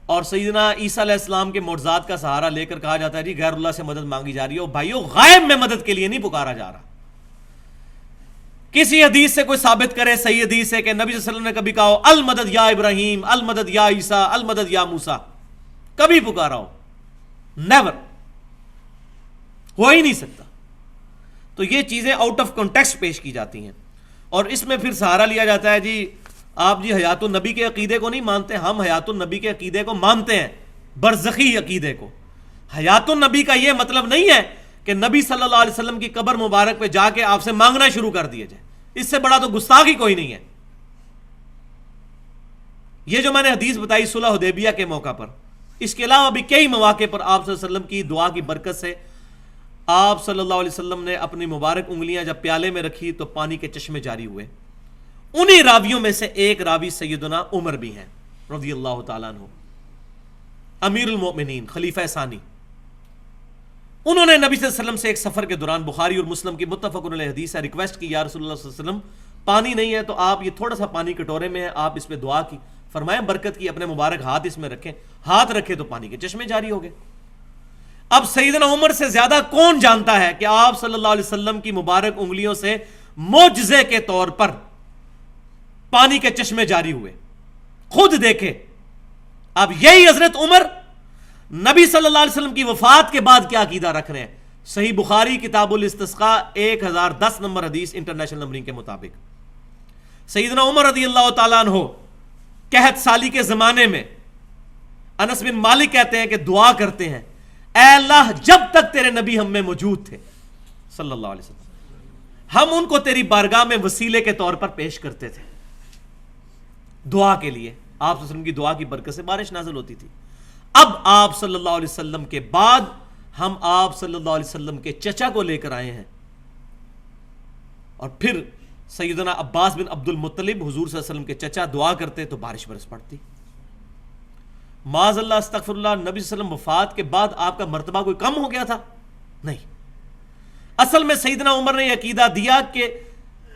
اور سیدنا عیسیٰ علیہ السلام کے معجزات کا سہارا لے کر کہا جاتا ہے جی غیر اللہ سے مدد مانگی جا رہی ہے. بھائیو غائب میں مدد کے لیے نہیں پکارا جا رہا. کسی حدیث سے کوئی ثابت کرے صحیح حدیث ہے کہ نبی صلی اللہ علیہ وسلم نے کبھی کہا ہو المدد یا ابراہیم، المدد یا عیسیٰ، المدد یا موسیٰ، کبھی پکارا ہو؟ نیور، ہو ہی نہیں سکتا. تو یہ چیزیں آؤٹ آف کانٹیکسٹ پیش کی جاتی ہیں اور اس میں پھر سہارا لیا جاتا ہے جی آپ جی حیات النبی کے عقیدے کو نہیں مانتے. ہم حیات النبی کے عقیدے کو مانتے ہیں، برزخی عقیدے کو. حیات النبی کا یہ مطلب نہیں ہے کہ نبی صلی اللہ علیہ وسلم کی قبر مبارک پہ جا کے آپ سے مانگنا شروع کر دیا جائے. اس سے بڑا تو گستاخ ہی کوئی نہیں ہے. یہ جو میں نے حدیث بتائی صلح حدیبیہ کے موقع پر، اس کے علاوہ بھی کئی مواقع پر آپ صلی اللہ علیہ وسلم کی دعا کی برکت سے آپ صلی اللہ علیہ وسلم نے اپنی مبارک انگلیاں جب پیالے میں رکھی تو پانی کے چشمے جاری ہوئے. انہی راویوں میں سے ایک راوی سیدنا عمر بھی ہیں رضی اللہ تعالیٰ عنہ، امیر المؤمنین، خلیفہ ثانی. انہوں نے نبی صلی اللہ علیہ وسلم سے ایک سفر کے دوران، بخاری اور مسلم کی متفق علیہ حدیث ہے، ریکویسٹ کی یا رسول اللہ صلی اللہ علیہ وسلم پانی نہیں ہے تو آپ یہ تھوڑا سا پانی کٹورے میں ہے، آپ اس پہ دعا کی، فرمائیں برکت کی، اپنے مبارک ہاتھ اس میں رکھیں. ہاتھ رکھے تو پانی کے چشمے جاری ہو گئے. اب سیدنا عمر سے زیادہ کون جانتا ہے کہ آپ صلی اللہ علیہ وسلم کی مبارک انگلیوں سے معجزے کے طور پر پانی کے چشمے جاری ہوئے. خود دیکھے. اب یہی حضرت عمر نبی صلی اللہ علیہ وسلم کی وفات کے بعد کیا عقیدہ رکھ رہے ہیں. صحیح بخاری کتاب الاستسقاء 1010 نمبر حدیث انٹرنیشنل نمبرنگ کے مطابق سیدنا عمر رضی اللہ تعالیٰ عنہ قحط سالی کے زمانے میں انس بن مالک کہتے ہیں کہ دعا کرتے ہیں، اے اللہ جب تک تیرے نبی ہم میں موجود تھے صلی اللہ علیہ وسلم ہم ان کو تیری بارگاہ میں وسیلے کے طور پر پیش کرتے تھے دعا کے لیے. آپ صلی اللہ علیہ وسلم کی دعا کی برکت سے بارش نازل ہوتی تھی. اب آپ صلی اللہ علیہ وسلم کے بعد ہم آپ صلی اللہ علیہ وسلم کے چچا کو لے کر آئے ہیں، اور پھر سیدنا عباس بن عبد المطلب حضور صلی اللہ علیہ وسلم کے چچا دعا کرتے تو بارش برس پڑتی. معاذ اللہ استغفر اللہ، نبی صلی اللہ علیہ وسلم وفات کے بعد آپ کا مرتبہ کوئی کم ہو گیا تھا؟ نہیں. اصل میں سیدنا عمر نے یہ عقیدہ دیا کہ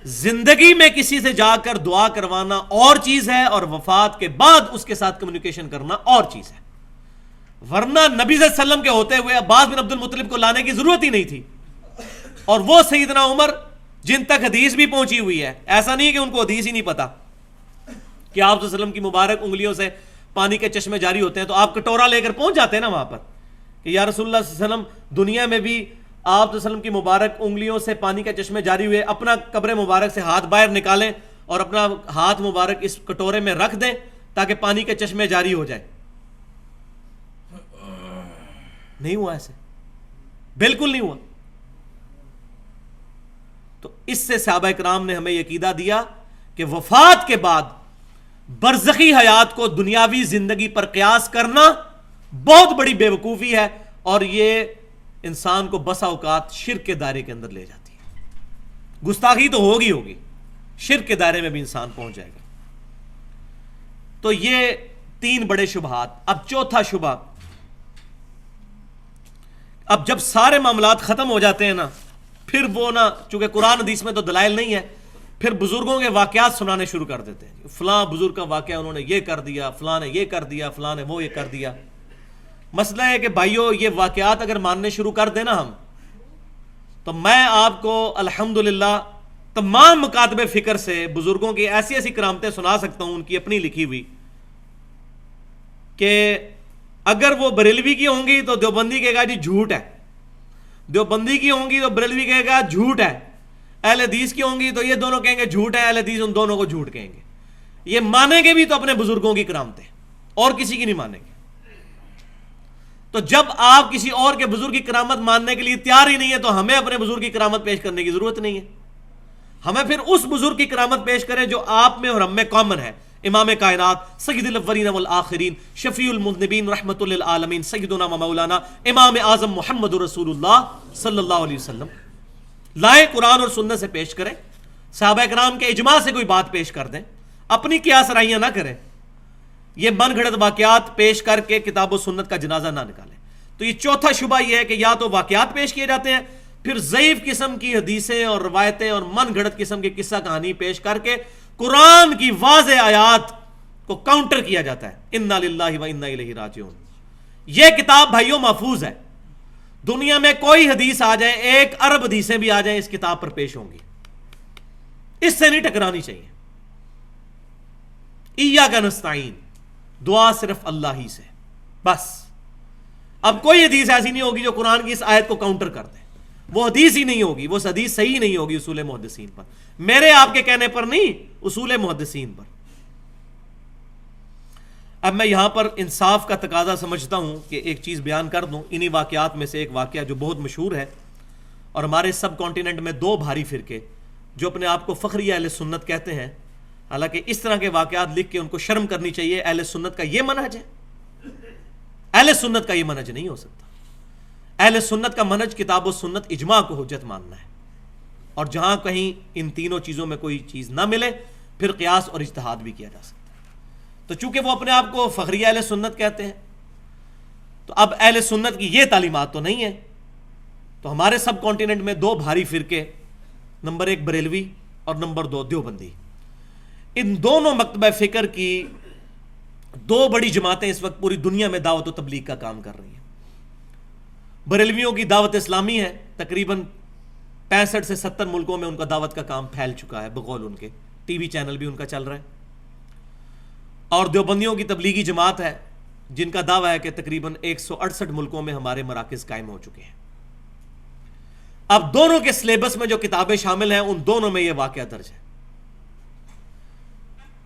زندگی میں کسی سے جا کر دعا کروانا اور چیز ہے اور وفات کے بعد اس کے ساتھ کمیونیکیشن کرنا اور چیز ہے. ورنہ نبی صلی اللہ علیہ وسلم کے ہوتے ہوئے عباس بن عبد المطلب کو لانے کی ضرورت ہی نہیں تھی. اور وہ سیدنا عمر جن تک حدیث بھی پہنچی ہوئی ہے، ایسا نہیں کہ ان کو حدیث ہی نہیں پتا کہ آپ صلی اللہ علیہ وسلم کی مبارک انگلیوں سے پانی کے چشمے جاری ہوتے ہیں، تو آپ کٹورا لے کر پہنچ جاتے ہیں نا وہاں پر کہ یا رسول اللہ صلی اللہ علیہ وسلم دنیا میں بھی آپ صلی اللہ علیہ وسلم کی مبارک انگلیوں سے پانی کے چشمے جاری ہوئے، اپنا قبر مبارک سے ہاتھ باہر نکالیں اور اپنا ہاتھ مبارک اس کٹورے میں رکھ دیں تاکہ پانی کے چشمے جاری ہو جائے. نہیں ہوا ایسے، بالکل نہیں ہوا. تو اس سے صحابہ کرام نے ہمیں یہ عقیدہ دیا کہ وفات کے بعد برزخی حیات کو دنیاوی زندگی پر قیاس کرنا بہت بڑی بے وقوفی ہے، اور یہ انسان کو بسا اوقات شرک کے دائرے کے اندر لے جاتی ہے. گستاخی تو ہوگی، شرک کے دائرے میں بھی انسان پہنچ جائے گا. تو یہ 3 بڑے شبہات. اب چوتھا شبہ، اب جب سارے معاملات ختم ہو جاتے ہیں نا، پھر وہ نا، چونکہ قرآن حدیث میں تو دلائل نہیں ہے، پھر بزرگوں کے واقعات سنانے شروع کر دیتے ہیں. فلاں بزرگ کا واقعہ انہوں نے یہ کر دیا، فلاں نے یہ کر دیا، فلاں نے وہ یہ کر دیا. مسئلہ ہے کہ بھائیو یہ واقعات اگر ماننے شروع کر دیں نا ہم، تو میں آپ کو الحمدللہ تمام مکاتب فکر سے بزرگوں کی ایسی ایسی کرامتیں سنا سکتا ہوں، ان کی اپنی لکھی ہوئی، کہ اگر وہ بریلوی کی ہوں گی تو دیوبندی کہے گا جی جھوٹ ہے، دیوبندی کی ہوں گی تو بریلوی کہے گا جھوٹ ہے، اہل حدیث کی ہوں گی تو یہ دونوں کہیں گے جھوٹ ہے، اہل حدیث ان دونوں کو جھوٹ کہیں گے. یہ مانیں گے بھی تو اپنے بزرگوں کی کرامتیں، اور کسی کی نہیں مانیں گے. تو جب آپ کسی اور کے بزرگ کی کرامت ماننے کے لیے تیار ہی نہیں ہے تو ہمیں اپنے بزرگ کی کرامت پیش کرنے کی ضرورت نہیں ہے. ہمیں پھر اس بزرگ کی کرامت پیش کریں جو آپ میں اور ہم میں کامن ہے. امام کائنات، سید الاولین والآخرین، شفیع المذنبین، رحمت للعالمین، سیدنا و مولانا امام اعظم محمد رسول اللہ صلی اللہ علیہ وسلم. لائیں قرآن اور سنت سے پیش کریں، صحابہ کرام کے اجماع سے کوئی بات پیش کر دیں، اپنی قیاس رائیاں نہ کریں. یہ من گھڑت واقعات پیش کر کے کتاب و سنت کا جنازہ نہ نکالیں. تو یہ چوتھا شبہ یہ ہے کہ یا تو واقعات پیش کیے جاتے ہیں، پھر ضعیف قسم کی حدیثیں اور روایتیں اور من گھڑت قسم کی قصہ کہانی پیش کر کے قرآن کی واضح آیات کو کاؤنٹر کیا جاتا ہے. انا للہ و انا الیہ راجعون. یہ کتاب بھائیوں محفوظ ہے. دنیا میں کوئی حدیث آ جائے، 1 ارب حدیثیں بھی آ جائیں، اس کتاب پر پیش ہوں گی. اس سے نہیں ٹکرانی چاہیے. ایاک نستعین، دعا صرف اللہ ہی سے بس. اب کوئی حدیث ایسی نہیں ہوگی جو قرآن کی اس آیت کو کاؤنٹر کر دے. وہ حدیث ہی نہیں ہوگی، وہ حدیث صحیح نہیں ہوگی اصول محدثین پر، میرے آپ کے کہنے پر نہیں، اصول محدثین پر. اب میں یہاں پر انصاف کا تقاضا سمجھتا ہوں کہ ایک چیز بیان کر دوں. انہی واقعات میں سے ایک واقعہ جو بہت مشہور ہے، اور ہمارے سب کانٹیننٹ میں 2 بھاری فرقے جو اپنے آپ کو فخری اہل سنت کہتے ہیں، حالانکہ اس طرح کے واقعات لکھ کے ان کو شرم کرنی چاہیے. اہل سنت کا یہ منہج ہے؟ اہل سنت کا یہ منہج نہیں ہو سکتا. اہل سنت کا منہج کتاب و سنت اجماع کو حجت ماننا ہے، اور جہاں کہیں ان تینوں چیزوں میں کوئی چیز نہ ملے پھر قیاس اور اجتہاد بھی کیا جا سکتا ہے۔ تو چونکہ وہ اپنے آپ کو فخریہ اہل سنت کہتے ہیں، تو اب اہل سنت کی یہ تعلیمات تو نہیں ہے، تو ہمارے سب کانٹیننٹ میں دو بھاری فرقے، نمبر 1 بریلوی اور نمبر 2 دیوبندی، ان دونوں مکتبہ فکر کی دو بڑی جماعتیں اس وقت پوری دنیا میں دعوت و تبلیغ کا کام کر رہی ہیں۔ بریلویوں کی دعوت اسلامی ہے، تقریباً 65 سے 70 ملکوں میں ان کا دعوت کا کام پھیل چکا ہے، بقول ان کے ٹی وی چینل بھی ان کا چل رہا ہے۔ اور دیوبندیوں کی تبلیغی جماعت ہے جن کا دعویٰ ہے کہ تقریباً 168 ملکوں میں ہمارے مراکز قائم ہو چکے ہیں۔ اب دونوں کے سلیبس میں جو کتابیں شامل ہیں ان دونوں میں یہ واقعہ درج ہے۔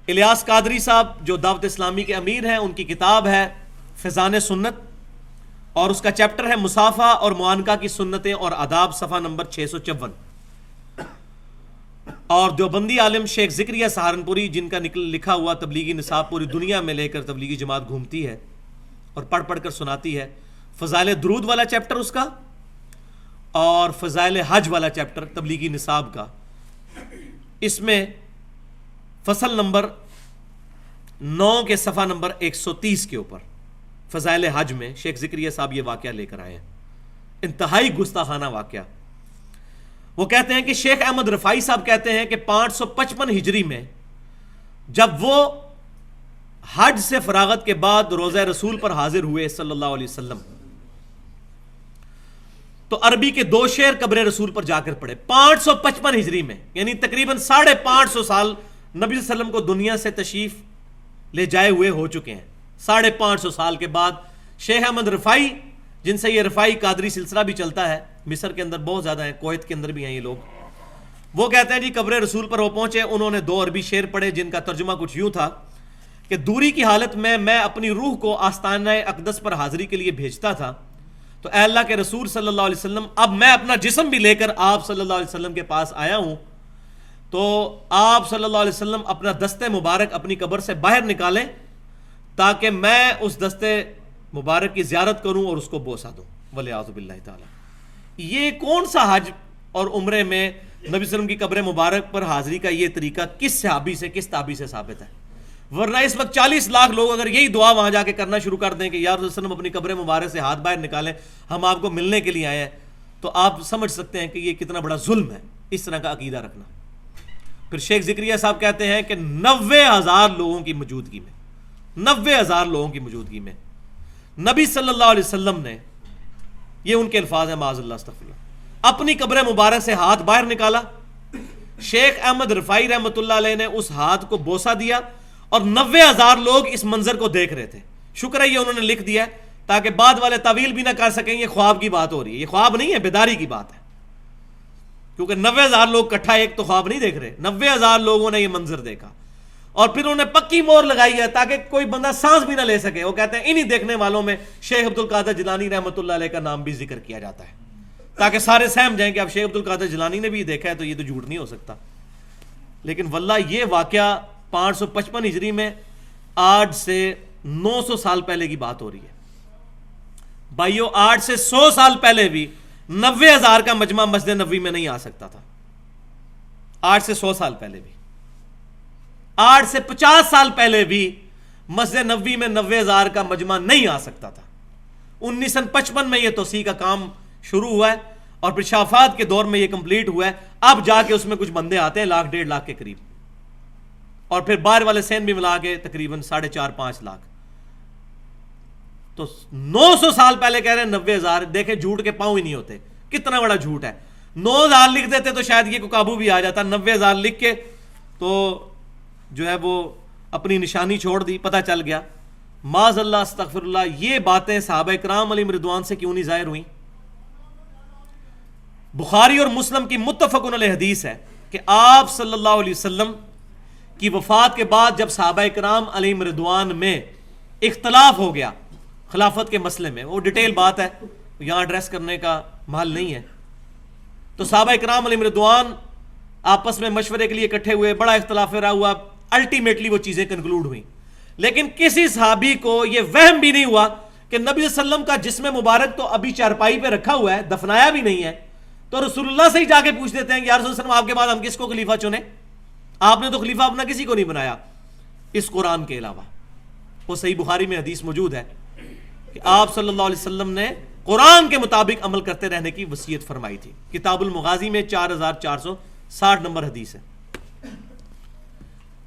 الیاس قادری صاحب جو دعوت اسلامی کے امیر ہیں، ان کی کتاب ہے فیضان سنت، اور اس کا چیپٹر ہے مصافحہ اور معانقہ کی سنتیں اور آداب، صفحہ نمبر 654۔ اور دیوبندی عالم شیخ ذکریہ سہارنپوری جن کا لکھا ہوا تبلیغی نصاب پوری دنیا میں لے کر تبلیغی جماعت گھومتی ہے اور پڑھ پڑھ کر سناتی ہے، فضائل درود والا چیپٹر اس کا، اور فضائل حج والا چیپٹر تبلیغی نصاب کا، اس میں فصل نمبر 9 کے صفحہ نمبر 130 کے اوپر فضائل حج میں شیخ ذکریہ صاحب یہ واقعہ لے کر آئے ہیں، انتہائی گستاخانہ واقعہ۔ وہ کہتے ہیں کہ شیخ احمد رفائی صاحب کہتے ہیں کہ 555 ہجری میں جب وہ حج سے فراغت کے بعد روضہ رسول پر حاضر ہوئے صلی اللہ علیہ وسلم، تو عربی کے 2 شعر قبر رسول پر جا کر پڑھے 555 ہجری میں، یعنی تقریباً 550 سال نبی صلی اللہ علیہ وسلم کو دنیا سے تشریف لے جائے ہوئے ہو چکے ہیں۔ 550 سال کے بعد شیخ احمد رفائی، جن سے یہ رفائی قادری سلسلہ بھی چلتا ہے، مصر کے اندر بہت زیادہ ہیں، کویت کے اندر بھی ہیں یہ لوگ، وہ کہتے ہیں جی قبر رسول پر وہ پہنچے، انہوں نے 2 عربی شعر پڑھے جن کا ترجمہ کچھ یوں تھا کہ دوری کی حالت میں اپنی روح کو آستانہ اقدس پر حاضری کے لیے بھیجتا تھا، تو اے اللہ کے رسول صلی اللہ علیہ وسلم، اب میں اپنا جسم بھی لے کر آپ صلی اللہ علیہ وسلم کے پاس آیا ہوں، تو آپ صلی اللہ علیہ وسلم اپنا دست مبارک اپنی قبر سے باہر نکالیں تاکہ میں اس دست مبارک کی زیارت کروں اور اس کو بوسہ دوں، ولیعوذ باللہ تعالی۔ یہ کون سا حج اور عمرے میں نبی صلی اللہ علیہ وسلم کی قبر مبارک پر حاضری کا یہ طریقہ کس صحابی سے، کس تابعی سے ثابت ہے؟ ورنہ اس وقت 40 لاکھ لوگ اگر یہی دعا وہاں جا کے کرنا شروع کر دیں کہ یا رسول اللہ علیہ وسلم اپنی قبر مبارک سے ہاتھ باہر نکالیں، ہم آپ کو ملنے کے لیے آئے ہیں، تو آپ سمجھ سکتے ہیں کہ یہ کتنا بڑا ظلم ہے اس طرح کا عقیدہ رکھنا۔ پھر شیخ ذکریہ صاحب کہتے ہیں کہ 90,000 لوگوں کی موجودگی میں، 90,000 لوگوں کی موجودگی میں نبی صلی اللہ علیہ وسلم نے، یہ ان کے الفاظ ہیں معاذ اللہ استغفر اللہ، اپنی قبر مبارک سے ہاتھ باہر نکالا، شیخ احمد رفائی رحمۃ اللہ علیہ نے اس ہاتھ کو بوسہ دیا، اور 90,000 لوگ اس منظر کو دیکھ رہے تھے۔ شکر ہے یہ انہوں نے لکھ دیا ہے تاکہ بعد والے تعویل بھی نہ کر سکیں یہ خواب کی بات ہو رہی ہے، یہ خواب نہیں ہے، بیداری کی بات ہے، کیونکہ 90,000 لوگ اکٹھا ایک تو خواب نہیں دیکھ رہے، 90,000 لوگوں نے یہ منظر دیکھا، اور پھر انہوں نے پکی مور لگائی ہے تاکہ کوئی بندہ سانس بھی نہ لے سکے۔ وہ کہتے ہیں انہی دیکھنے والوں میں شیخ عبد القادر جیلانی رحمۃ اللہ علیہ کا نام بھی ذکر کیا جاتا ہے، تاکہ سارے سہم جائیں کہ اب شیخ عبد القادر جیلانی نے بھی دیکھا ہے تو یہ تو جھوٹ نہیں ہو سکتا۔ لیکن واللہ یہ واقعہ 555 ہجری میں آج سے 900 سال پہلے کی بات ہو رہی ہے بھائیو۔ آج سے 100 سال پہلے بھی 90,000 کا مجمع مسجد نبوی میں نہیں آ سکتا تھا، آج سے 100 سال پہلے بھی، آج سے 50 سال پہلے بھی مسجد نبوی میں 90,000 کا مجمع نہیں آ سکتا تھا۔ 1955 میں یہ توسیع کا کام شروع ہوا ہے اور پھر شافات کے دور میں یہ کمپلیٹ ہوا ہے، اب جا کے اس میں کچھ بندے آتے ہیں 1,00,000 1.5 لاکھ کے قریب، اور پھر باہر والے سین بھی ملا کے تقریباً 4.5-5 لاکھ۔ تو 900 سال پہلے کہہ رہے ہیں 90,000، دیکھیں جھوٹ کے پاؤں ہی نہیں ہوتے، کتنا بڑا جھوٹ ہے۔ 9,000 لکھ دیتے تو شاید یہ کو قابو بھی آ جاتا، 90,000 لکھ کے تو جو ہے وہ اپنی نشانی چھوڑ دی، پتہ چل گیا۔ معاذ اللہ استغفر اللہ، یہ باتیں صحابہ کرام علیہم رضوان سے کیوں نہیں ظاہر ہوئیں؟ بخاری اور مسلم کی متفق علیہ حدیث ہے کہ آپ صلی اللہ علیہ وسلم کی وفات کے بعد جب صحابہ کرام علیہم رضوان میں اختلاف ہو گیا خلافت کے مسئلے میں، وہ ڈیٹیل بات ہے، یہاں ایڈریس کرنے کا محل نہیں ہے، تو صحابہ کرام علیہم رضوان آپس میں مشورے کے لیے اکٹھے ہوئے، بڑا اختلاف رہا ہوا، الٹیمیٹلی وہ چیزیں کنکلوڈ ہوئیں، لیکن کسی صحابی کو یہ وہم بھی نہیں ہوا کہ نبی صلی اللہ علیہ وسلم کا جسم مبارک تو ابھی چارپائی پہ رکھا ہوا ہے، دفنایا بھی نہیں ہے، تو رسول اللہ سے ہی جا کے پوچھ دیتے ہیں کہ یا رسول اللہ آپ کے بعد ہم کس کو خلیفہ چنیں؟ آپ نے تو خلیفہ اپنا کسی کو نہیں بنایا اس قرآن کے علاوہ۔ وہ صحیح بخاری میں حدیث موجود ہے کہ آپ صلی اللہ علیہ وسلم نے قرآن کے مطابق عمل کرتے رہنے کی وصیت فرمائی تھی۔ کتاب المغازی میں 4460 نمبر حدیث ہے۔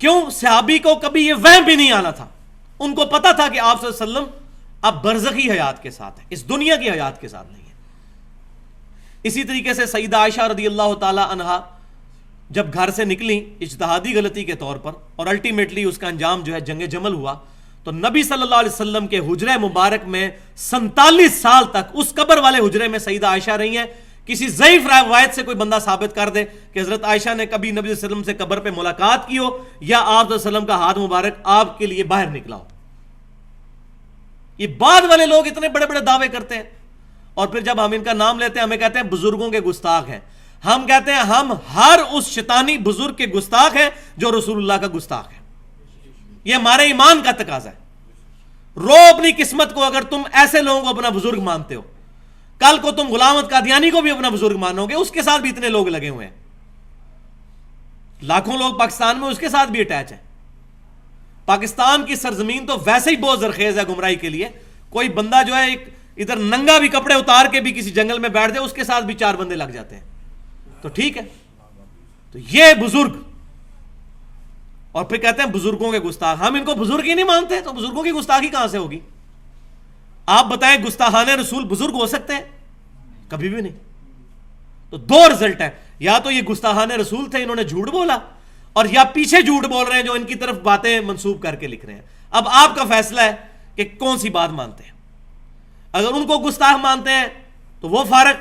کیوں؟ صحابی کو کبھی یہ وہم بھی نہیں آنا تھا، ان کو پتا تھا کہ آپ صلی اللہ علیہ وسلم اب برزخی حیات کے ساتھ ہے، اس دنیا کی حیات کے ساتھ نہیں ہے۔ اسی طریقے سے سیدہ عائشہ رضی اللہ تعالی عنہا جب گھر سے نکلی اجتہادی غلطی کے طور پر، اور الٹیمیٹلی اس کا انجام جو ہے جنگ جمل ہوا، تو نبی صلی اللہ علیہ وسلم کے حجرے مبارک میں 47 سال تک اس قبر والے حجرے میں سیدہ عائشہ رہی ہیں۔ کسی ضعیف روایت سے کوئی بندہ ثابت کر دے کہ حضرت عائشہ نے کبھی نبی صلی اللہ علیہ وسلم سے قبر پہ ملاقات کی ہو یا آپ صلی اللہ علیہ وسلم کا ہاتھ مبارک آپ کے لیے باہر نکلا ہو۔ یہ بعد والے لوگ اتنے بڑے بڑے دعوے کرتے ہیں، اور پھر جب ہم ان کا نام لیتے ہیں ہمیں کہتے ہیں بزرگوں کے گستاخ ہیں۔ ہم کہتے ہیں ہم ہر اس شیطانی بزرگ کے گستاخ ہیں جو رسول اللہ کا گستاخ ہے۔ یہ ہمارے ایمان کا تقاضا ہے۔ رو اپنی قسمت کو اگر تم ایسے لوگوں کو اپنا بزرگ مانتے ہو، کل کو تم غلام احمد قادیانی کو بھی اپنا بزرگ مانو گے، اس کے ساتھ بھی اتنے لوگ لگے ہوئے ہیں، لاکھوں لوگ پاکستان میں اس کے ساتھ بھی اٹیچ ہے۔ پاکستان کی سرزمین تو ویسے ہی بہت زرخیز ہے گمراہی کے لیے، کوئی بندہ جو ہے ایک ادھر ننگا بھی کپڑے اتار کے بھی کسی جنگل میں بیٹھ جائے اس کے ساتھ بھی 4 بندے لگ جاتے ہیں، تو ٹھیک ہے۔ تو یہ بزرگ، اور پھر کہتے ہیں بزرگوں کے گستاخ، ہم ان کو بزرگ ہی نہیں مانتے تو بزرگوں کی گستاخی کہاں سے ہوگی؟ آپ بتائیں گستاخان رسول بزرگ ہو سکتے ہیں؟ کبھی بھی نہیں۔ تو 2 رزلٹ ہے، یا تو یہ گستاخان رسول تھے انہوں نے جھوٹ بولا، اور یا پیچھے جھوٹ بول رہے ہیں جو ان کی طرف باتیں منسوب کر کے لکھ رہے ہیں۔ اب آپ کا فیصلہ ہے کہ کون سی بات مانتے ہیں۔ اگر ان کو گستاخ مانتے ہیں تو وہ فارق،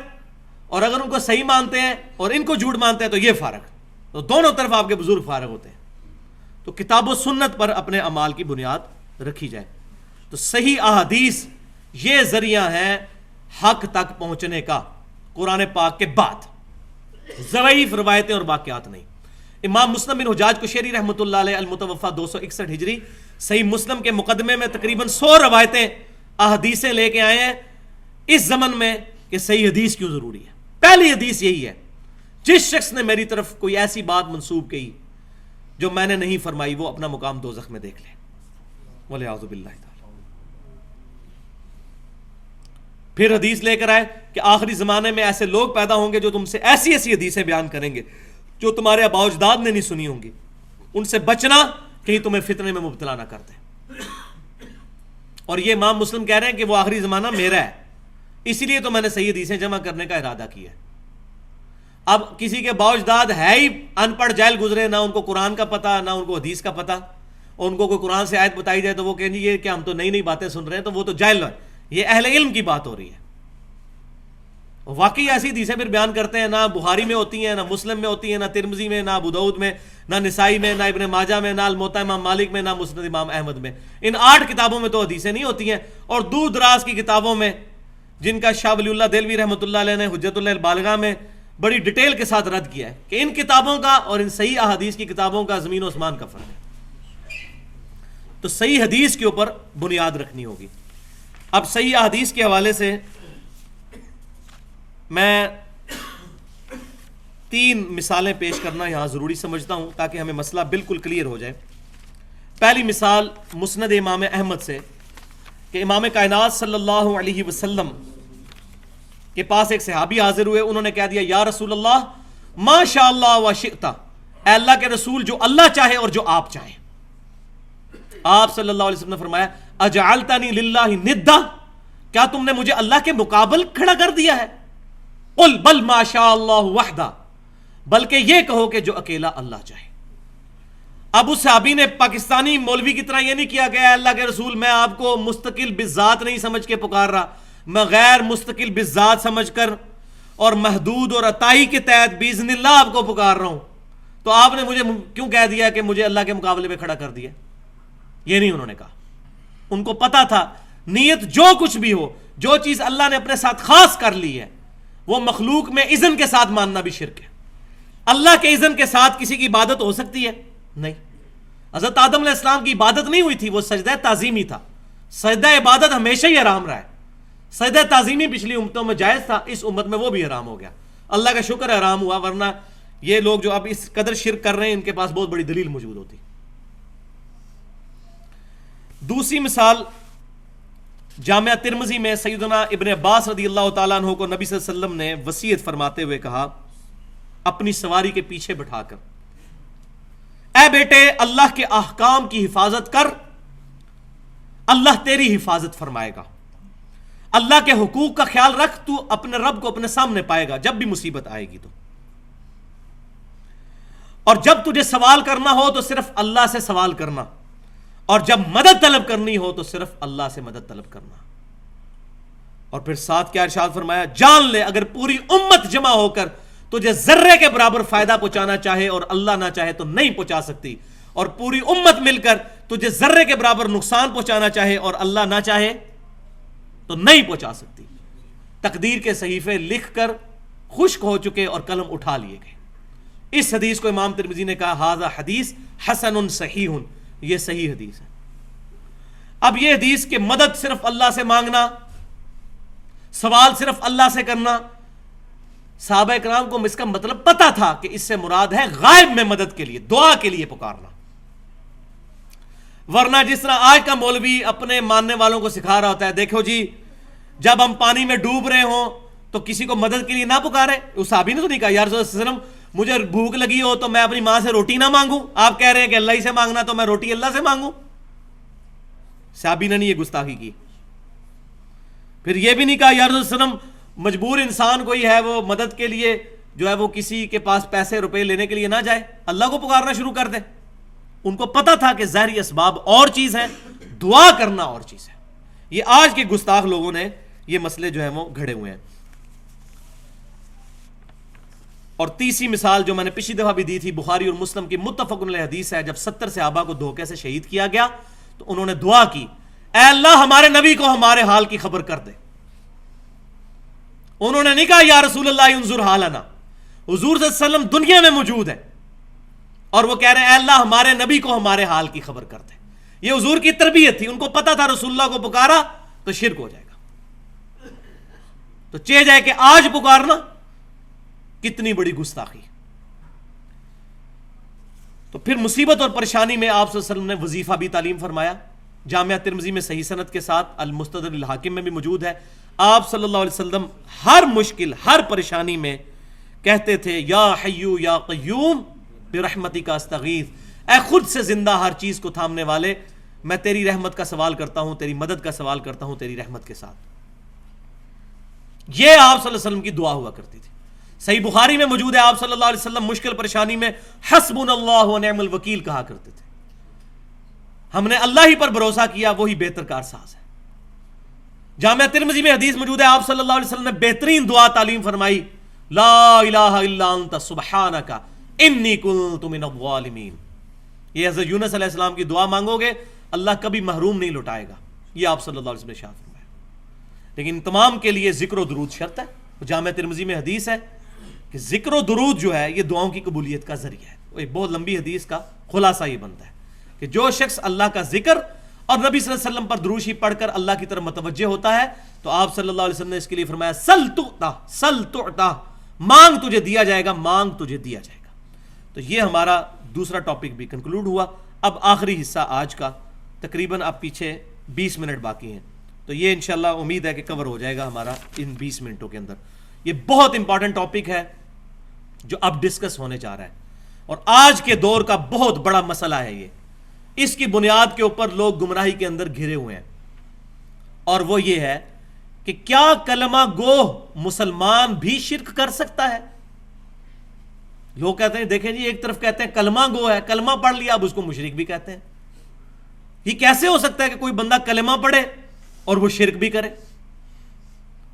اور اگر ان کو صحیح مانتے ہیں اور ان کو جھوٹ مانتے ہیں تو یہ فارق۔ تو دونوں طرف آپ کے بزرگ فارغ ہوتے ہیں۔ تو کتاب و سنت پر اپنے اعمال کی بنیاد رکھی جائے۔ تو صحیح احادیث یہ ذریعہ ہے حق تک پہنچنے کا، قرآن پاک کے بعد ضعیف روایتیں اور واقعات نہیں۔ امام مسلم بن حجاج قشیری رحمۃ اللہ علیہ المتوفی 261 ہجری صحیح مسلم کے مقدمے میں تقریباً 100 روایتیں احادیثیں لے کے آئے ہیں اس زمن میں کہ صحیح حدیث کیوں ضروری ہے۔ پہلی حدیث یہی ہے، جس شخص نے میری طرف کوئی ایسی بات منسوب کی جو میں نے نہیں فرمائی وہ اپنا مقام دوزخ میں دیکھ لے، والعیاذ باللہ تعالی۔ پھر حدیث لے کر آئے کہ آخری زمانے میں ایسے لوگ پیدا ہوں گے جو تم سے ایسی ایسی حدیثیں بیان کریں گے جو تمہارے آباء و اجداد نے نہیں سنی ہوں گی، ان سے بچنا کہیں تمہیں فتنے میں مبتلا نہ کر دیں۔ اور یہ امام مسلم کہہ رہے ہیں کہ وہ آخری زمانہ میرا ہے، اسی لیے تو میں نے صحیح حدیثیں جمع کرنے کا ارادہ کیا ہے۔ اب کسی کے باء و اجداد ہے ہی ان پڑھ جاہل گزرے، نہ ان کو قرآن کا پتہ نہ ان کو حدیث کا پتہ، اور ان کو کوئی قرآن سے آیت بتائی جائے تو وہ کہیں گے یہ کہ ہم تو نئی نئی باتیں سن رہے ہیں، تو وہ تو جاہل ہے۔ یہ اہل علم کی بات ہو رہی ہے۔ واقعی ایسی حدیثیں پھر بیان کرتے ہیں، نہ بخاری میں ہوتی ہیں، نہ مسلم میں ہوتی ہیں، نہ ترمذی میں، نہ ابو داؤد میں، نہ نسائی میں، نہ ابن ماجہ میں، نہ الموطا امام مالک میں، نہ مسند امام احمد میں۔ ان 8 کتابوں میں تو حدیثیں نہیں ہوتی ہیں، اور دور دراز کی کتابوں میں جن کا شاہ ولی اللہ دہلوی رحمۃ اللہ علیہ نے حجت اللہ البالغہ میں بڑی ڈیٹیل کے ساتھ رد کیا ہے کہ ان کتابوں کا اور ان صحیح احادیث کی کتابوں کا زمین و آسمان کا فرق ہے۔ تو صحیح حدیث کے اوپر بنیاد رکھنی ہوگی۔ اب صحیح احادیث کے حوالے سے میں 3 مثالیں پیش کرنا یہاں ضروری سمجھتا ہوں تاکہ ہمیں مسئلہ بالکل کلیئر ہو جائے۔ پہلی مثال مسند امام احمد سے کہ امام کائنات صلی اللہ علیہ وسلم کے پاس ایک صحابی حاضر ہوئے، انہوں نے کہہ دیا یا رسول اللہ ما شاء اللہ و شئت، اے اللہ کے رسول جو اللہ چاہے اور جو آپ چاہیں۔ آپ صلی اللہ علیہ وسلم نے فرمایا اجعلتنی للہ ندا، کیا تم نے مجھے اللہ کے مقابل کھڑا کر دیا ہے؟ قل بل ما شاء اللہ وحدہ، بلکہ یہ کہو کہ جو اکیلا اللہ چاہے۔ اب اس صحابی نے پاکستانی مولوی کی طرح یہ نہیں کیا کہ اے اللہ کے رسول میں آپ کو مستقل بالذات نہیں سمجھ کے پکار رہا، میں غیر مستقل بالذات سمجھ کر اور محدود اور عطائی کے تحت باذن اللہ آپ کو پکار رہا ہوں، تو آپ نے مجھے کیوں کہہ دیا کہ مجھے اللہ کے مقابلے میں کھڑا کر دیا؟ یہ نہیں انہوں نے کہا۔ ان کو پتا تھا نیت جو کچھ بھی ہو، جو چیز اللہ نے اپنے ساتھ خاص کر لی ہے وہ مخلوق میں اذن کے ساتھ ماننا بھی شرک ہے۔ اللہ کے اذن کے ساتھ کسی کی عبادت ہو سکتی ہے؟ نہیں۔ حضرت آدم علیہ السلام کی عبادت نہیں ہوئی تھی، وہ سجدہ تعظیمی تھا، سجدہ عبادت ہمیشہ ہی حرام رہا ہے. سجدہ تعظیمی پچھلی امتوں میں جائز تھا, اس امت میں وہ بھی حرام ہو گیا. اللہ کا شکر ہے حرام ہوا, ورنہ یہ لوگ جو اب اس قدر شرک کر رہے ہیں ان کے پاس بہت بڑی دلیل موجود ہوتی. دوسری مثال جامعہ ترمذی میں سیدنا ابن عباس رضی اللہ تعالیٰ عنہ کو نبی صلی اللہ علیہ وسلم نے وصیت فرماتے ہوئے کہا اپنی سواری کے پیچھے بٹھا کر, اے بیٹے اللہ کے احکام کی حفاظت کر, اللہ تیری حفاظت فرمائے گا. اللہ کے حقوق کا خیال رکھ, تو اپنے رب کو اپنے سامنے پائے گا جب بھی مصیبت آئے گی تو. اور جب تجھے سوال کرنا ہو تو صرف اللہ سے سوال کرنا, اور جب مدد طلب کرنی ہو تو صرف اللہ سے مدد طلب کرنا. اور پھر ساتھ کیا ارشاد فرمایا, جان لے اگر پوری امت جمع ہو کر تجھے ذرے کے برابر فائدہ پہنچانا چاہے اور اللہ نہ چاہے تو نہیں پہنچا سکتی, اور پوری امت مل کر تجھے ذرے کے برابر نقصان پہنچانا چاہے اور اللہ نہ چاہے تو نہیں پہنچا سکتی. تقدیر کے صحیفے لکھ کر خشک ہو چکے اور قلم اٹھا لیے گئے. اس حدیث کو امام ترمذی نے کہا ھذا حدیث حسن صحیح, یہ صحیح حدیث ہے. اب یہ حدیث کہ مدد صرف اللہ سے مانگنا, سوال صرف اللہ سے کرنا, صحابہ کرام کو اس کا مطلب پتا تھا کہ اس سے مراد ہے غائب میں مدد کے لیے, دعا کے لیے پکارنا. ورنہ جس طرح آج کا مولوی اپنے ماننے والوں کو سکھا رہا ہوتا ہے, دیکھو جی جب ہم پانی میں ڈوب رہے ہوں تو کسی کو مدد کے لیے نہ پکارے. اس صحابی نے تو نہیں کہا یا رسول اللہ صلی اللہ علیہ وسلم مجھے بھوک لگی ہو تو میں اپنی ماں سے روٹی نہ مانگوں, آپ کہہ رہے ہیں کہ اللہ ہی سے مانگنا تو میں روٹی اللہ سے مانگوں. صحابی نے نہیں یہ گستاخی کی. پھر یہ بھی نہیں کہا یا رسول اللہ صلی اللہ علیہ وسلم مجبور انسان کوئی ہے وہ مدد کے لیے جو ہے وہ کسی کے پاس پیسے روپے لینے کے لیے نہ جائے, اللہ کو پکارنا شروع کر دے. ان کو پتا تھا کہ ظاہری اسباب اور چیز ہے, دعا کرنا اور چیز ہے. یہ آج کے گستاخ لوگوں نے یہ مسئلے جو ہیں وہ گھڑے ہوئے ہیں. اور تیسری مثال جو میں نے پچھلی دفعہ بھی دی تھی, بخاری اور مسلم کی متفق علیہ حدیث ہے, جب 70 صحابہ کو دھوکے سے شہید کیا گیا تو انہوں نے دعا کی, اے اللہ ہمارے نبی کو ہمارے حال کی خبر کر دے. انہوں نے نہیں کہا یا رسول اللہ انظر حالنا, حضور صلی اللہ علیہ وسلم دنیا میں موجود ہے اور وہ کہہ رہے ہیں اے اللہ ہمارے نبی کو ہمارے حال کی خبر کر دے. یہ حضور کی تربیت تھی, ان کو پتا تھا رسول اللہ کو پکارا تو شرک ہو جائے گا. تو چاہے جائے کہ آج پکارنا کتنی بڑی گستاخی. تو پھر مصیبت اور پریشانی میں آپ صلی اللہ علیہ وسلم نے وظیفہ بھی تعلیم فرمایا. جامعہ ترمذی میں صحیح سند کے ساتھ, المستدرک الحاکم میں بھی موجود ہے. آپ صلی اللہ علیہ وسلم ہر مشکل ہر پریشانی میں کہتے تھے یا حیو یا قیوم برحمتک استغیث, اے خود سے زندہ ہر چیز کو تھامنے والے, میں تیری رحمت کا سوال کرتا ہوں, تیری مدد کا سوال کرتا ہوں تیری رحمت کے ساتھ. یہ آپ صلی اللہ علیہ وسلم کی دعا ہوا کرتی تھی. صحیح بخاری میں موجود ہے, آپ صلی اللہ علیہ وسلم مشکل پریشانی میں حسبنا اللہ و نعم الوکیل کہا کرتے تھے. ہم نے اللہ ہی پر بھروسہ کیا, وہی بہتر کارساز ہے. جامعہ ترمذی میں حدیث موجود ہے, آپ صلی اللہ علیہ وسلم نے بہترین دعا تعلیم فرمائی, لا الہ الا انت سبحانک انی کنت من الظالمین. یہ حضرت یونس علیہ السلام کی دعا مانگو گے اللہ کبھی محروم نہیں لوٹائے گا. یہ آپ صلی اللہ علیہ وسلم نے ارشاد فرمایا. لیکن تمام کے لیے ذکر و درود شرط ہے. جامعہ ترمذی میں حدیث ہے کہ ذکر و درود جو ہے یہ دعاؤں کی قبولیت کا ذریعہ ہے. ایک بہت لمبی حدیث کا خلاصہ یہ بنتا ہے کہ جو شخص اللہ کا ذکر اور نبی صلی اللہ علیہ وسلم پر درود شریف پڑھ کر اللہ کی طرف متوجہ ہوتا ہے تو آپ صلی اللہ علیہ وسلم نے اس کے لیے فرمایا سل تعطا, مانگ تجھے دیا جائے گا, مانگ تجھے دیا جائے گا. تو یہ ہمارا دوسرا ٹاپک بھی کنکلوڈ ہوا. اب آخری حصہ آج کا, تقریباً اب پیچھے 20 منٹ باقی ہیں, تو یہ انشاءاللہ امید ہے کہ کور ہو جائے گا ہمارا ان 20 منٹوں کے اندر. یہ بہت امپورٹنٹ ٹاپک ہے جو اب ڈسکس ہونے جا رہا ہے, اور آج کے دور کا بہت بڑا مسئلہ ہے یہ. اس کی بنیاد کے اوپر لوگ گمراہی کے اندر گھرے ہوئے ہیں, اور وہ یہ ہے کہ کیا کلمہ گو مسلمان بھی شرک کر سکتا ہے؟ لوگ کہتے ہیں دیکھیں جی, ایک طرف کہتے ہیں کلمہ گو ہے, کلمہ پڑھ لیا, اب اس کو مشرک بھی کہتے ہیں. یہ کیسے ہو سکتا ہے کہ کوئی بندہ کلمہ پڑھے اور وہ شرک بھی کرے؟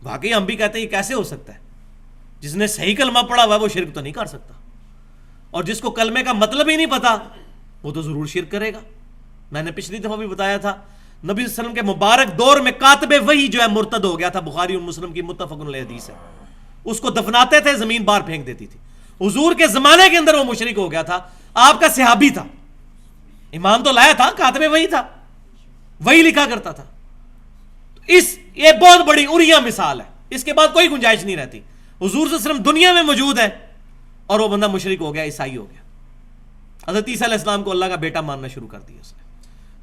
واقعی ہم بھی کہتے ہیں یہ کیسے ہو سکتا ہے؟ جس نے صحیح کلمہ پڑھا ہوا ہے وہ شرک تو نہیں کر سکتا, اور جس کو کلمے کا مطلب ہی نہیں پتا وہ تو ضرور شرک کرے گا. میں نے پچھلی دفعہ بھی بتایا تھا, نبی صلی اللہ علیہ وسلم کے مبارک دور میں کاتب وحی جو ہے مرتد ہو گیا تھا. بخاری اور مسلم کی متفق علیہ حدیث ہے. اس کو دفناتے تھے, زمین باہر پھینک دیتی تھی. حضور کے زمانے کے اندر وہ مشرک ہو گیا تھا, آپ کا صحابی تھا, ایمان تو لایا تھا, کاتب وحی تھا, وہی لکھا کرتا تھا. یہ بہت بڑی اریہ مثال ہے، اس کے بعد کوئی گنجائش نہیں رہتی. حضور صلی اللہ علیہ وسلم دنیا میں موجود ہے اور وہ بندہ مشرک ہو گیا، عیسائی ہو گیا. حضرت عیسیٰ علیہ السلام کو اللہ کا بیٹا ماننا شروع کر دیا اس نے.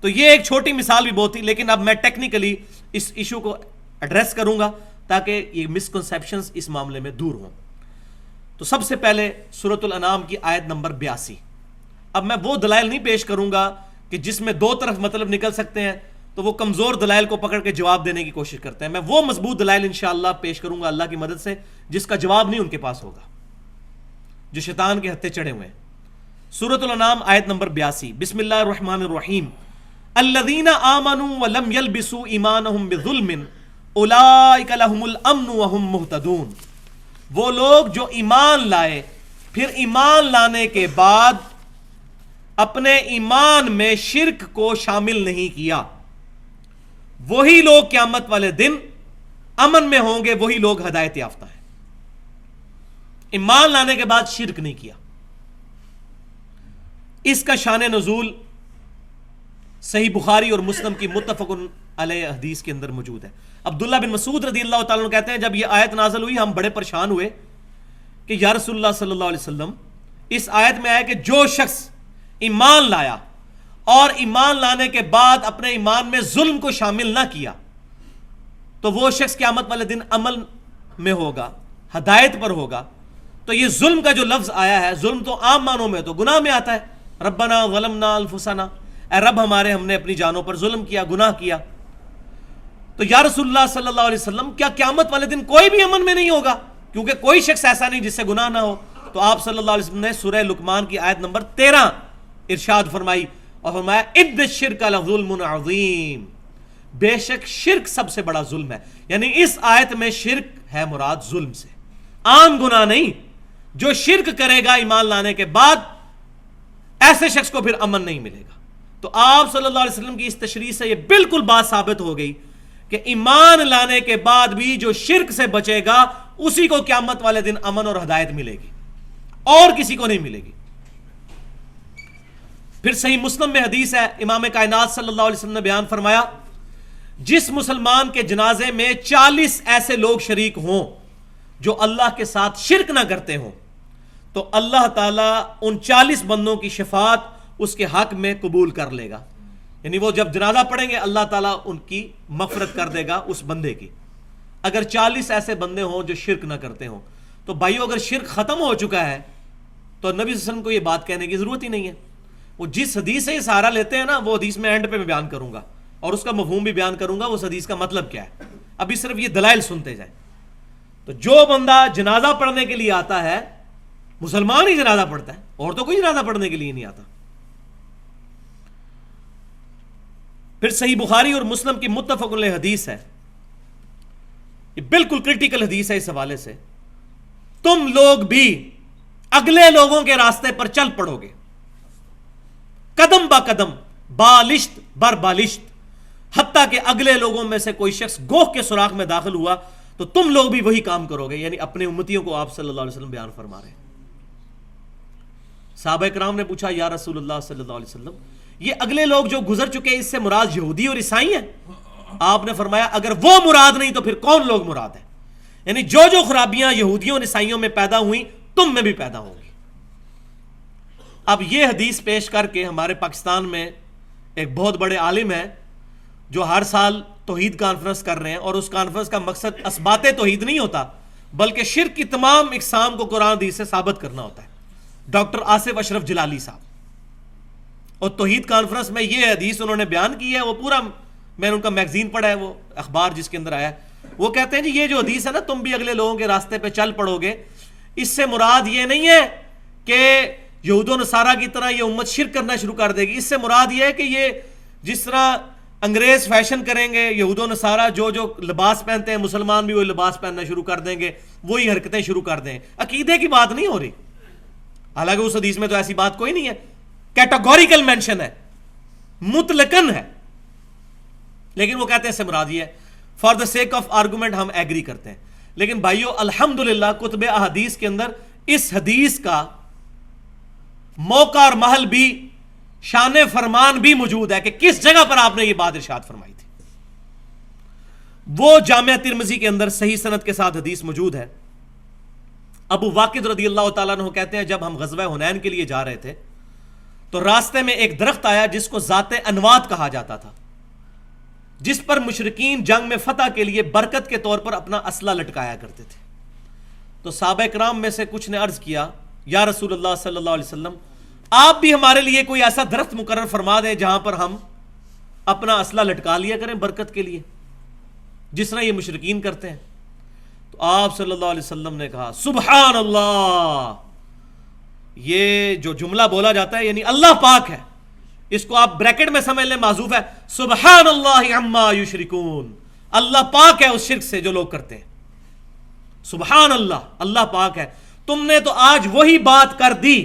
تو یہ ایک چھوٹی مثال بھی بہت تھی، لیکن اب میں ٹیکنیکلی اس ایشو کو ایڈریس کروں گا تاکہ یہ مسکنسیپشنز اس معاملے میں دور ہوں. تو سب سے پہلے سورۃ الانعام کی آیت نمبر 82. اب میں وہ دلائل نہیں پیش کروں گا کہ جس میں دو طرف مطلب نکل سکتے ہیں، تو وہ کمزور دلائل کو پکڑ کے جواب دینے کی کوشش کرتے ہیں. میں وہ مضبوط دلائل انشاءاللہ پیش کروں گا اللہ کی مدد سے جس کا جواب نہیں ان کے پاس ہوگا، جو شیطان کے ہتھے چڑھے ہوئے ہیں. سورۃ الانعام آیت نمبر 82. بسم اللہ الرحمن الرحیم. الذین آمنوا ولم یلبسوا ایمانہم بظلم اولئک لہم الامن وہم مہتدون. وہ لوگ جو ایمان لائے پھر ایمان لانے کے بعد اپنے ایمان میں شرک کو شامل نہیں کیا، وہی لوگ قیامت والے دن امن میں ہوں گے، وہی لوگ ہدایت یافتہ ہیں. ایمان لانے کے بعد شرک نہیں کیا. اس کا شان نزول صحیح بخاری اور مسلم کی متفق علیہ حدیث کے اندر موجود ہے. عبداللہ بن مسعود رضی اللہ تعالیٰ عنہ کہتے ہیں جب یہ آیت نازل ہوئی ہم بڑے پریشان ہوئے کہ یا رسول اللہ صلی اللہ علیہ وسلم، اس آیت میں آیا کہ جو شخص ایمان لایا اور ایمان لانے کے بعد اپنے ایمان میں ظلم کو شامل نہ کیا تو وہ شخص قیامت والے دن عمل میں ہوگا، ہدایت پر ہوگا. تو یہ ظلم کا جو لفظ آیا ہے، ظلم تو عام معنوں میں تو گناہ میں آتا ہے. ربنا ظلمنا انفسنا، اے رب ہمارے ہم نے اپنی جانوں پر ظلم کیا، گناہ کیا. تو یا رسول اللہ صلی اللہ علیہ وسلم کیا قیامت والے دن کوئی بھی امن میں نہیں ہوگا؟ کیونکہ کوئی شخص ایسا نہیں جس سے گناہ نہ ہو. تو آپ صلی اللہ علیہ وسلم نے سورہ لقمان کی آیت نمبر 13 ارشاد فرمائی اور فرمایا ان الشرک لظلم عظیم، بے شک شرک سب سے بڑا ظلم ہے. یعنی اس آیت میں شرک ہے مراد ظلم سے، عام گناہ نہیں. جو شرک کرے گا ایمان لانے کے بعد ایسے شخص کو پھر امن نہیں ملے گا. تو آپ صلی اللہ علیہ وسلم کی اس تشریح سے یہ بالکل بات ثابت ہو گئی کہ ایمان لانے کے بعد بھی جو شرک سے بچے گا اسی کو قیامت والے دن امن اور ہدایت ملے گی، اور کسی کو نہیں ملے گی. پھر صحیح مسلم میں حدیث ہے، امام کائنات صلی اللہ علیہ وسلم نے بیان فرمایا جس مسلمان کے جنازے میں 40 ایسے لوگ شریک ہوں جو اللہ کے ساتھ شرک نہ کرتے ہوں تو اللہ تعالیٰ ان 40 بندوں کی شفاعت اس کے حق میں قبول کر لے گا. یعنی وہ جب جنازہ پڑھیں گے اللہ تعالیٰ ان کی مغفرت کر دے گا اس بندے کی، اگر 40 ایسے بندے ہوں جو شرک نہ کرتے ہوں. تو بھائیو اگر شرک ختم ہو چکا ہے تو نبی صلی اللہ علیہ وسلم کو یہ بات کہنے کی ضرورت ہی نہیں ہے. وہ جس حدیث سے یہ سہارا لیتے ہیں نا، وہ حدیث میں اینڈ پہ میں بیان کروں گا اور اس کا مفہوم بھی بیان کروں گا، اس حدیث کا مطلب کیا ہے. ابھی صرف یہ دلائل سنتے جائیں. تو جو بندہ جنازہ پڑھنے کے لیے آتا ہے، مسلمان ہی جنازہ پڑھتا ہے، اور تو کوئی جنازہ پڑھنے کے لیے نہیں آتا. پھر صحیح بخاری اور مسلم کی متفق علیہ حدیث ہے، یہ بالکل کرٹیکل حدیث ہے اس حوالے سے. تم لوگ بھی اگلے لوگوں کے راستے پر چل پڑو گے، قدم با قدم، بالشت بر بالشت، حتیٰ کہ اگلے لوگوں میں سے کوئی شخص گوہ کے سوراخ میں داخل ہوا تو تم لوگ بھی وہی کام کرو گے. یعنی اپنے امتیوں کو آپ صلی اللہ علیہ وسلم بیان فرما رہے ہیں. صحابہ کرام نے پوچھا یا رسول اللہ صلی اللہ علیہ وسلم، یہ اگلے لوگ جو گزر چکے اس سے مراد یہودی اور عیسائی ہیں؟ آپ نے فرمایا اگر وہ مراد نہیں تو پھر کون لوگ مراد ہیں؟ یعنی جو خرابیاں یہودیوں اور عیسائیوں میں پیدا ہوئیں تم میں بھی پیدا ہوں گی. اب یہ حدیث پیش کر کے ہمارے پاکستان میں ایک بہت بڑے عالم ہیں جو ہر سال توحید کانفرنس کر رہے ہیں، اور اس کانفرنس کا مقصد اثبات توحید نہیں ہوتا بلکہ شرک کی تمام اقسام کو قرآن حدیث سے ثابت کرنا ہوتا ہے. ڈاکٹر آصف اشرف جلالی صاحب، اور توحید کانفرنس میں یہ حدیث انہوں نے بیان کی ہے. وہ پورا میں نے ان کا میگزین پڑھا ہے، وہ اخبار جس کے اندر آیا ہے. وہ کہتے ہیں جی یہ جو حدیث ہے نا تم بھی اگلے لوگوں کے راستے پہ چل پڑو گے، اس سے مراد یہ نہیں ہے کہ یہود و نصارہ کی طرح یہ امت شرک کرنا شروع کر دے گی. اس سے مراد یہ ہے کہ یہ جس طرح انگریز فیشن کریں گے، یہود و نصارہ جو لباس پہنتے ہیں مسلمان بھی وہی لباس پہننا شروع کر دیں گے، وہی حرکتیں شروع کر دیں. عقیدے کی بات نہیں ہو رہی، حالانکہ اس حدیث میں تو ایسی بات کوئی نہیں ہے. کیٹاگوریکل مینشن ہے، مطلقاً ہے، لیکن وہ کہتے ہیں اس سے مراد یہ ہے. For the sake of argument ہم ایگری کرتے ہیں. لیکن بھائیو الحمدللہ کتب احادیث کے اندر اس حدیث کا موقع اور محل بھی، شان فرمان بھی موجود ہے کہ کس جگہ پر آپ نے یہ بات ارشاد فرمائی تھی. وہ جامعہ ترمذی کے اندر صحیح سند کے ساتھ حدیث موجود ہے. ابو واقد رضی اللہ تعالیٰ عنہ کہتے ہیں جب ہم غزوہ حنین کے لیے جا رہے تھے تو راستے میں ایک درخت آیا جس کو ذات انوات کہا جاتا تھا، جس پر مشرکین جنگ میں فتح کے لیے برکت کے طور پر اپنا اسلحہ لٹکایا کرتے تھے. تو صحابہ کرام میں سے کچھ نے عرض کیا یا رسول اللہ صلی اللہ علیہ وسلم آپ بھی ہمارے لیے کوئی ایسا درخت مقرر فرما دیں جہاں پر ہم اپنا اسلحہ لٹکا لیا کریں برکت کے لیے، جس طرح یہ مشرکین کرتے ہیں. تو آپ صلی اللہ علیہ وسلم نے کہا سبحان اللہ، یہ جو جملہ بولا جاتا ہے یعنی اللہ پاک ہے، اس کو آپ بریکٹ میں سمجھ لیں، معذوف ہے سبحان اللہ عما یشرکون، اللہ پاک ہے اس شرک سے جو لوگ کرتے ہیں. سبحان اللہ، اللہ پاک ہے. تم نے تو آج وہی بات کر دی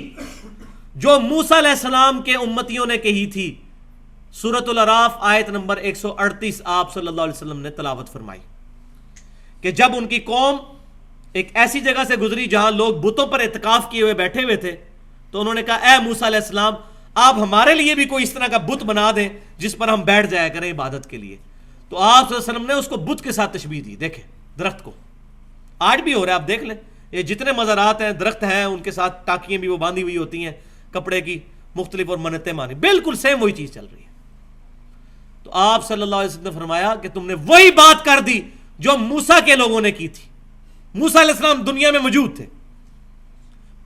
جو موسیٰ علیہ السلام کے امتیوں نے کہی تھی. سورۃ الاعراف آیت نمبر 138 آپ صلی اللہ علیہ وسلم نے تلاوت فرمائی کہ جب ان کی قوم ایک ایسی جگہ سے گزری جہاں لوگ بتوں پر اعتکاف کیے ہوئے بیٹھے ہوئے تھے تو انہوں نے کہا اے موسیٰ علیہ السلام آپ ہمارے لیے بھی کوئی اس طرح کا بت بنا دیں جس پر ہم بیٹھ جایا کریں عبادت کے لیے. تو آپ صلی اللہ علیہ وسلم نے اس کو بت کے ساتھ تشبیہ دی. دیکھیں درخت کو آج بھی ہو رہا ہے، آپ دیکھ لیں یہ جتنے مزارات ہیں درخت ہیں ان کے ساتھ ٹاکیاں بھی وہ باندھی ہوئی ہوتی ہیں کپڑے کی مختلف اور منتیں مانی، بالکل سیم وہی چیز چل رہی ہے. تو آپ صلی اللہ علیہ وسلم نے فرمایا کہ تم نے وہی بات کر دی جو موسیٰ کے لوگوں نے کی تھی. موسیٰ علیہ السلام دنیا میں موجود تھے،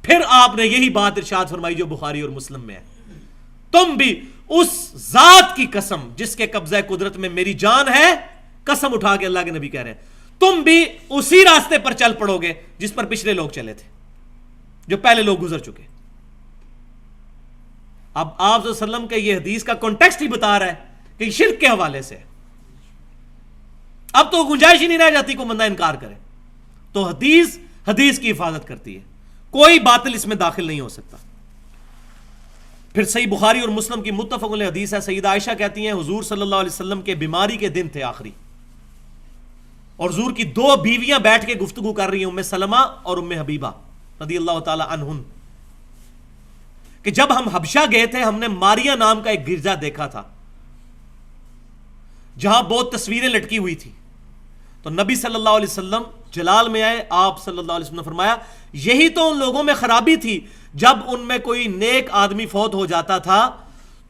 پھر آپ نے یہی بات ارشاد فرمائی جو بخاری اور مسلم میں ہے، تم بھی اس ذات کی قسم جس کے قبضہ قدرت میں میری جان ہے، قسم اٹھا کے اللہ کے نبی کہہ رہے ہیں تم بھی اسی راستے پر چل پڑو گے جس پر پچھلے لوگ چلے تھے، جو پہلے لوگ گزر چکے. اب آپ صلی اللہ علیہ وسلم کے یہ حدیث کا کانٹیکسٹ ہی بتا رہا ہے کہ شرک کے حوالے سے اب تو گنجائش ہی نہیں رہ جاتی کو بندہ انکار کرے. تو حدیث کی حفاظت کرتی ہے، کوئی باطل اس میں داخل نہیں ہو سکتا. پھر صحیح بخاری اور مسلم کی متفق علیہ حدیث ہے، سیدہ عائشہ کہتی ہیں حضور صلی اللہ علیہ وسلم کے بیماری کے دن تھے آخری، اور حضور کی دو بیویاں بیٹھ کے گفتگو کر رہی ہیں، ام سلمہ اور ام حبیبہ رضی اللہ تعالی عنہن، کہ جب ہم حبشہ گئے تھے ہم نے ماریا نام کا ایک گرجا دیکھا تھا جہاں بہت تصویریں لٹکی ہوئی تھی. تو نبی صلی اللہ علیہ وسلم جلال میں آئے، آپ صلی اللہ علیہ وسلم نے فرمایا یہی تو ان لوگوں میں خرابی تھی، جب ان میں کوئی نیک آدمی فوت ہو جاتا تھا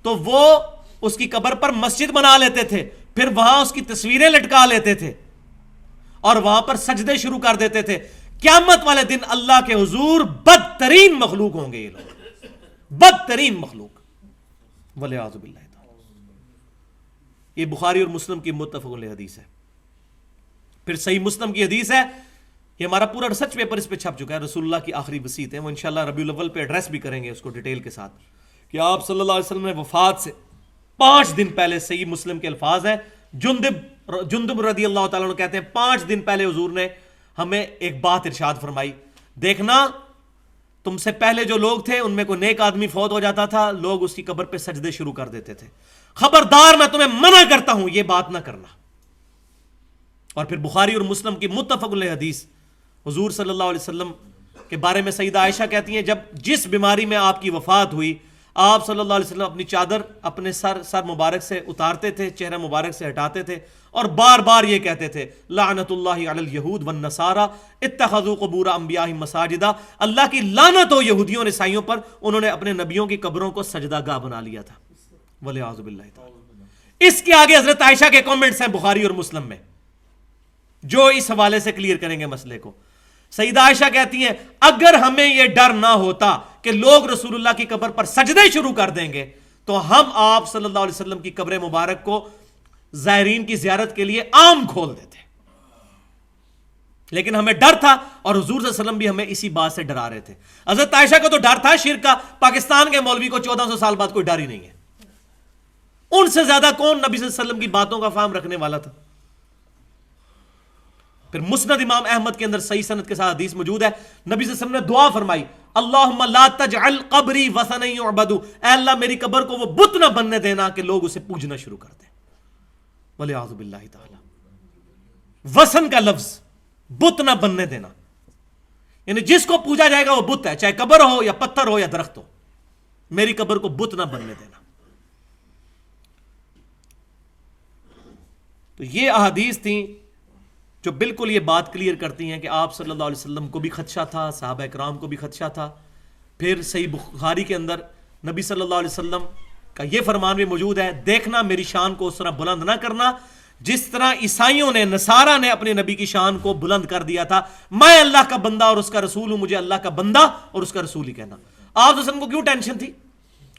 تو وہ اس کی قبر پر مسجد بنا لیتے تھے، پھر وہاں اس کی تصویریں لٹکا لیتے تھے اور وہاں پر سجدے شروع کر دیتے تھے. قیامت والے دن اللہ کے حضور بدترین مخلوق ہوں گے یہ لوگ، بدترین مخلوق، والعیاذ باللہ. یہ بخاری اور مسلم کی متفق علیہ حدیث ہے. پھر صحیح مسلم کی حدیث ہے، یہ ہمارا پورا ریسرچ پیپر اس پہ چھپ چکا ہے، رسول اللہ کی آخری وصیت ہے، وہ انشاءاللہ ربیع الاول پہ ایڈریس بھی کریں گے اس کو ڈیٹیل کے ساتھ، کہ آپ صلی اللہ علیہ وسلم نے وفات سے 5 دن پہلے، صحیح مسلم کے الفاظ ہیں، جندب رضی اللہ تعالیٰ عنہ کہتے ہیں 5 دن پہلے حضور نے ہمیں ایک بات ارشاد فرمائی، دیکھنا تم سے پہلے جو لوگ تھے ان میں کوئی نیک آدمی فوت ہو جاتا تھا، لوگ اس کی قبر پہ سجدے شروع کر دیتے تھے، خبردار میں تمہیں منع کرتا ہوں یہ بات نہ کرنا. اور پھر بخاری اور مسلم کی متفق علیہ حدیث، حضور صلی اللہ علیہ وسلم کے بارے میں سیدہ عائشہ کہتی ہیں جب جس بیماری میں آپ کی وفات ہوئی آپ صلی اللہ علیہ وسلم اپنی چادر اپنے سر مبارک سے اتارتے تھے، چہرہ مبارک سے ہٹاتے تھے اور بار بار یہ کہتے تھے لعنت اللہ علی الیہود والنصارى اتخذوا قبور انبیاءہم مساجدا، اللہ کی لعنت ہو یہودیوں اور عیسائیوں پر، انہوں نے اپنے نبیوں کی قبروں کو سجدہ گاہ بنا لیا تھا، والعیاذ باللہ تعالی. اس کے آگے حضرت عائشہ کے کامنٹس ہیں بخاری اور مسلم میں جو اس حوالے سے کلیئر کریں گے مسئلے کو. سیدہ عائشہ کہتی ہیں اگر ہمیں یہ ڈر نہ ہوتا کہ لوگ رسول اللہ کی قبر پر سجدے شروع کر دیں گے تو ہم آپ صلی اللہ علیہ وسلم کی قبر مبارک کو زائرین کی زیارت کے لیے عام کھول دیتے، لیکن ہمیں ڈر تھا اور حضور صلی اللہ علیہ وسلم بھی ہمیں اسی بات سے ڈرا رہے تھے. حضرت عائشہ کو تو ڈر تھا شرک کا، پاکستان کے مولوی کو 1400 سال بعد کوئی ڈر ہی نہیں ہے. ان سے زیادہ کون نبی صلی اللہ علیہ وسلم کی باتوں کا فہم رکھنے والا تھا. پھر مسند امام احمد کے اندر صحیح سند کے ساتھ حدیث موجود ہے، نبی صلی اللہ علیہ وسلم نے دعا فرمائی اللہم لا تجعل قبری وثنا یعبد، اے اللہ میری قبر کو وہ بت نہ بننے دینا کہ لوگ اسے پوجنا شروع کر دیں، والعیاذ باللہ تعالی. وثن کا لفظ بت نہ بننے دینا، یعنی جس کو پوجا جائے گا وہ بت ہے، چاہے قبر ہو یا پتھر ہو یا درخت ہو، میری قبر کو بت نہ بننے دینا. تو یہ احادیث تھیں جو بالکل یہ بات کلیئر کرتی ہیں کہ آپ صلی اللہ علیہ وسلم کو بھی خدشہ تھا، صحابہ کرام کو بھی خدشہ تھا. پھر صحیح بخاری کے اندر نبی صلی اللہ علیہ وسلم کا یہ فرمان بھی موجود ہے، دیکھنا میری شان کو اس طرح بلند نہ کرنا جس طرح عیسائیوں نے، نصارہ نے اپنے نبی کی شان کو بلند کر دیا تھا. میں اللہ کا بندہ اور اس کا رسول ہوں، مجھے اللہ کا بندہ اور اس کا رسول ہی کہنا. آپ وسلم کو کیوں ٹینشن تھی؟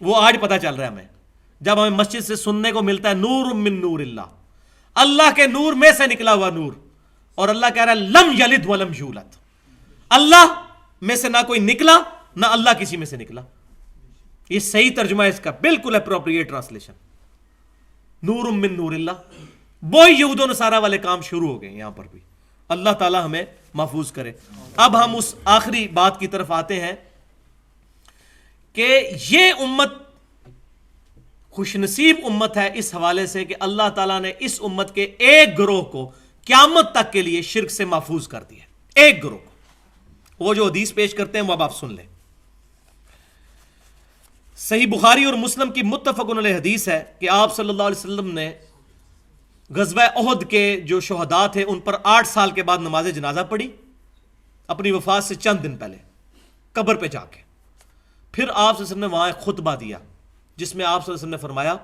وہ آج پتہ چل رہا ہے ہمیں، جب ہمیں مسجد سے سننے کو ملتا ہے نور من نور اللہ، اللہ کے نور میں سے نکلا ہوا نور. اور اللہ کہہ رہا ہے لم یلد ولم یولد، اللہ میں سے نہ کوئی نکلا نہ اللہ کسی میں سے نکلا. یہ صحیح ترجمہ ہے اس کا، بالکل اپروپریٹ ٹرانسلیشن، نور من نور اللہ. وہی یہود و نصارہ والے کام شروع ہو گئے یہاں پر بھی. اللہ تعالی ہمیں محفوظ کرے. اب ہم اس آخری بات کی طرف آتے ہیں کہ یہ امت خوش نصیب امت ہے اس حوالے سے کہ اللہ تعالیٰ نے اس امت کے ایک گروہ کو قیامت تک کے لیے شرک سے محفوظ کر دیا. ایک گروہ کو. وہ جو حدیث پیش کرتے ہیں وہ اب آپ سن لیں. صحیح بخاری اور مسلم کی متفق علیہ حدیث ہے کہ آپ صلی اللہ علیہ وسلم نے غزوہ احد کے جو شہداء تھے ان پر 8 سال کے بعد نماز جنازہ پڑھی، اپنی وفات سے چند دن پہلے قبر پہ جا کے. پھر آپ صلی اللہ علیہ وسلم نے وہاں ایک خطبہ دیا جس میں آپ صلی اللہ علیہ وسلم نے فرمایا